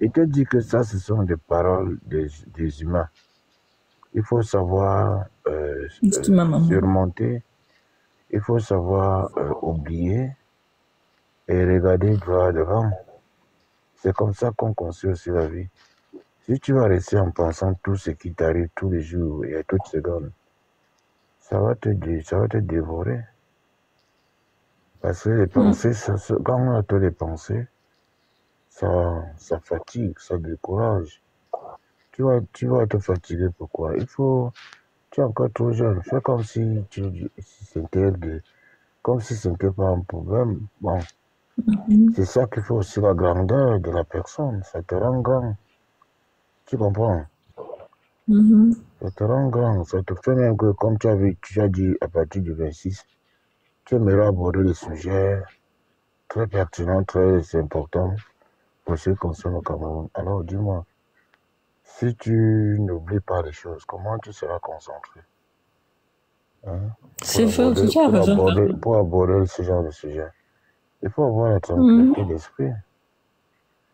Il te dit que ça, ce sont des paroles des humains. Il faut savoir surmonter. Il faut savoir oublier et regarder droit devant. C'est comme ça qu'on construit aussi la vie. Si tu vas rester en pensant tout ce qui t'arrive tous les jours et à toutes secondes, ça va te dévorer. Parce que les pensées, quand on a trop les pensées, ça fatigue, ça décourage. Tu vas te fatiguer, pourquoi? Tu es encore trop jeune. Fais comme si c'était pas un problème. Bon, c'est ça qui fait aussi la grandeur de la personne. Ça te rend grand. Tu comprends? Ça te rend grand. Ça te fait même que, comme tu as dit à partir du 26, tu aimerais aborder des sujets très pertinents, très importants pour ce qui concerne le Cameroun. Alors, dis-moi, si tu n'oublies pas les choses, comment tu seras concentré? C'est faux, tu as raison. Pour aborder ce genre de sujet, il faut avoir la tranquillité d'esprit.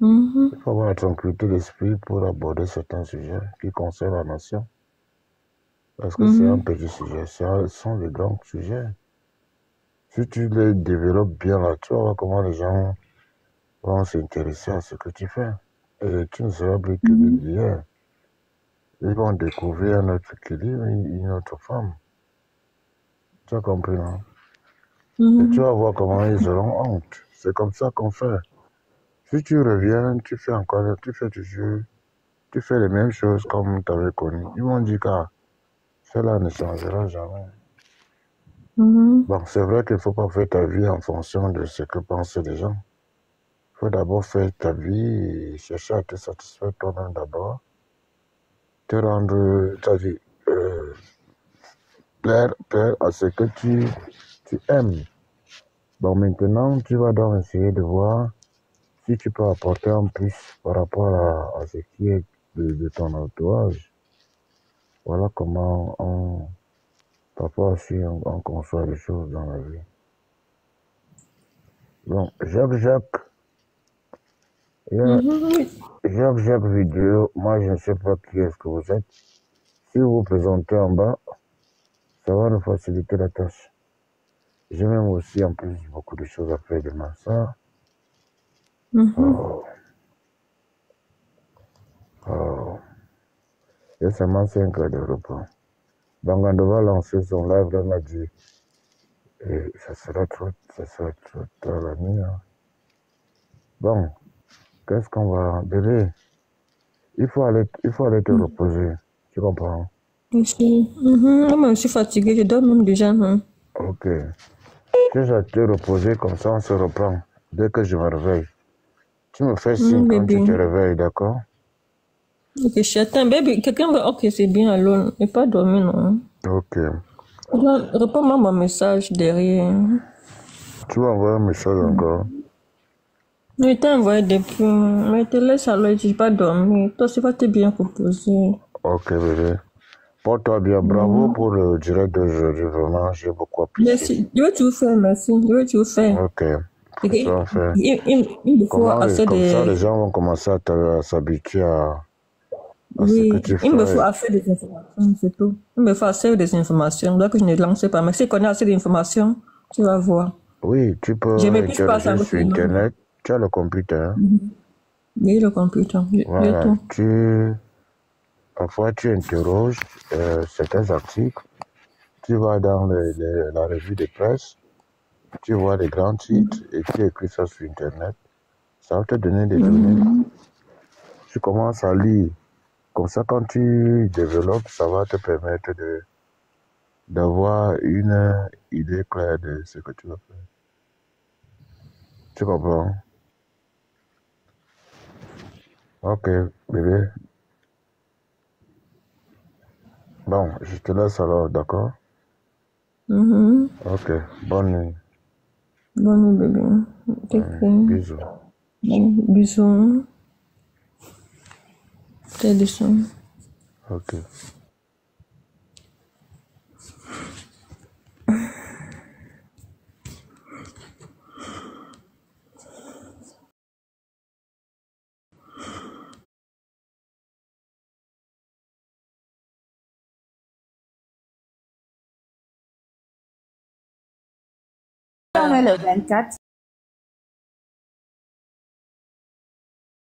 Il faut avoir la tranquillité d'esprit pour aborder certains sujets qui concernent la nation. Parce que c'est un petit sujet, ce sont des grands sujets. Si tu les développes bien là, tu vas voir comment les gens vont s'intéresser à ce que tu fais. Et tu ne seras plus que d'hier. Ils vont découvrir un autre équilibre, une autre femme. Tu as compris, non? Et tu vas voir comment ils auront honte. C'est comme ça qu'on fait. Si tu reviens, tu fais encore, tu fais toujours, tu fais les mêmes choses comme tu avais connu. Ils vont dire que cela ne changera jamais. Bon, c'est vrai qu'il ne faut pas faire ta vie en fonction de ce que pensent les gens. Il faut d'abord faire ta vie et chercher à te satisfaire toi-même d'abord. Te rendre, c'est-à-dire, plaire à ce que tu aimes. Bon, maintenant, tu vas donc essayer de voir si tu peux apporter en plus par rapport à ce qui est de ton entourage. Voilà comment parfois aussi on conçoit les choses dans la vie. Bon, Jacques, Jacques Vidéo, moi je ne sais pas qui est-ce que vous êtes. Si vous vous présentez en bas, ça va nous faciliter la tâche. J'ai même aussi en plus beaucoup de choses à faire demain. Ça, et seulement 5 heures de repos. Bangando va lancer son live, là, m'a dit, et ça sera trop tard la nuit. Hein. Bon, qu'est-ce qu'on va... Bébé, il faut aller te reposer. Tu comprends? Merci. Moi, je suis fatiguée, je dors même déjà. Ok. Tu vas te reposer, comme ça on se reprend. Dès que je me réveille. Tu me fais signe quand tu te réveilles, d'accord? Ok, j'attends. Baby, quelqu'un va... Ok, c'est bien, alors. Et pas dormir, non? Ok. Réponds-moi mon message derrière. Tu vas envoyer un message encore? Je t'ai envoyé depuis. Mais te laisse alors, je ne vais pas dormir. Toi, c'est pas te bien reposer. Ok, bébé. Porte-toi bien. Bravo pour le direct d'aujourd'hui. Vraiment, j'ai beaucoup apprécié. Merci. Je vais tout faire, merci. Je vais tout faire. Ok. Il me faut Comme assez ça, les gens vont commencer à s'habituer à ce que tu fais. Il me faut assez des informations, c'est tout. Il me faut assez des informations. Donc, je ne lance pas. Mais si on a assez d'informations, tu vas voir. Oui, tu peux interroger sur Internet. Tu as le computer. Hein? Oui, le computer. Voilà. Parfois, tu interroges certains articles. Tu vas dans la revue de presse. Tu vois les grands titres et tu écris ça sur Internet. Ça va te donner des données. Tu commences à lire. Comme ça, quand tu développes, ça va te permettre d'avoir une idée claire de ce que tu vas faire. Tu comprends? Ok, bébé. Bon, je te laisse alors, d'accord? Ok, bonne nuit. Bonne nuit, bébé. Bisous. Bisous. Très bisous. Ok. On est le 24.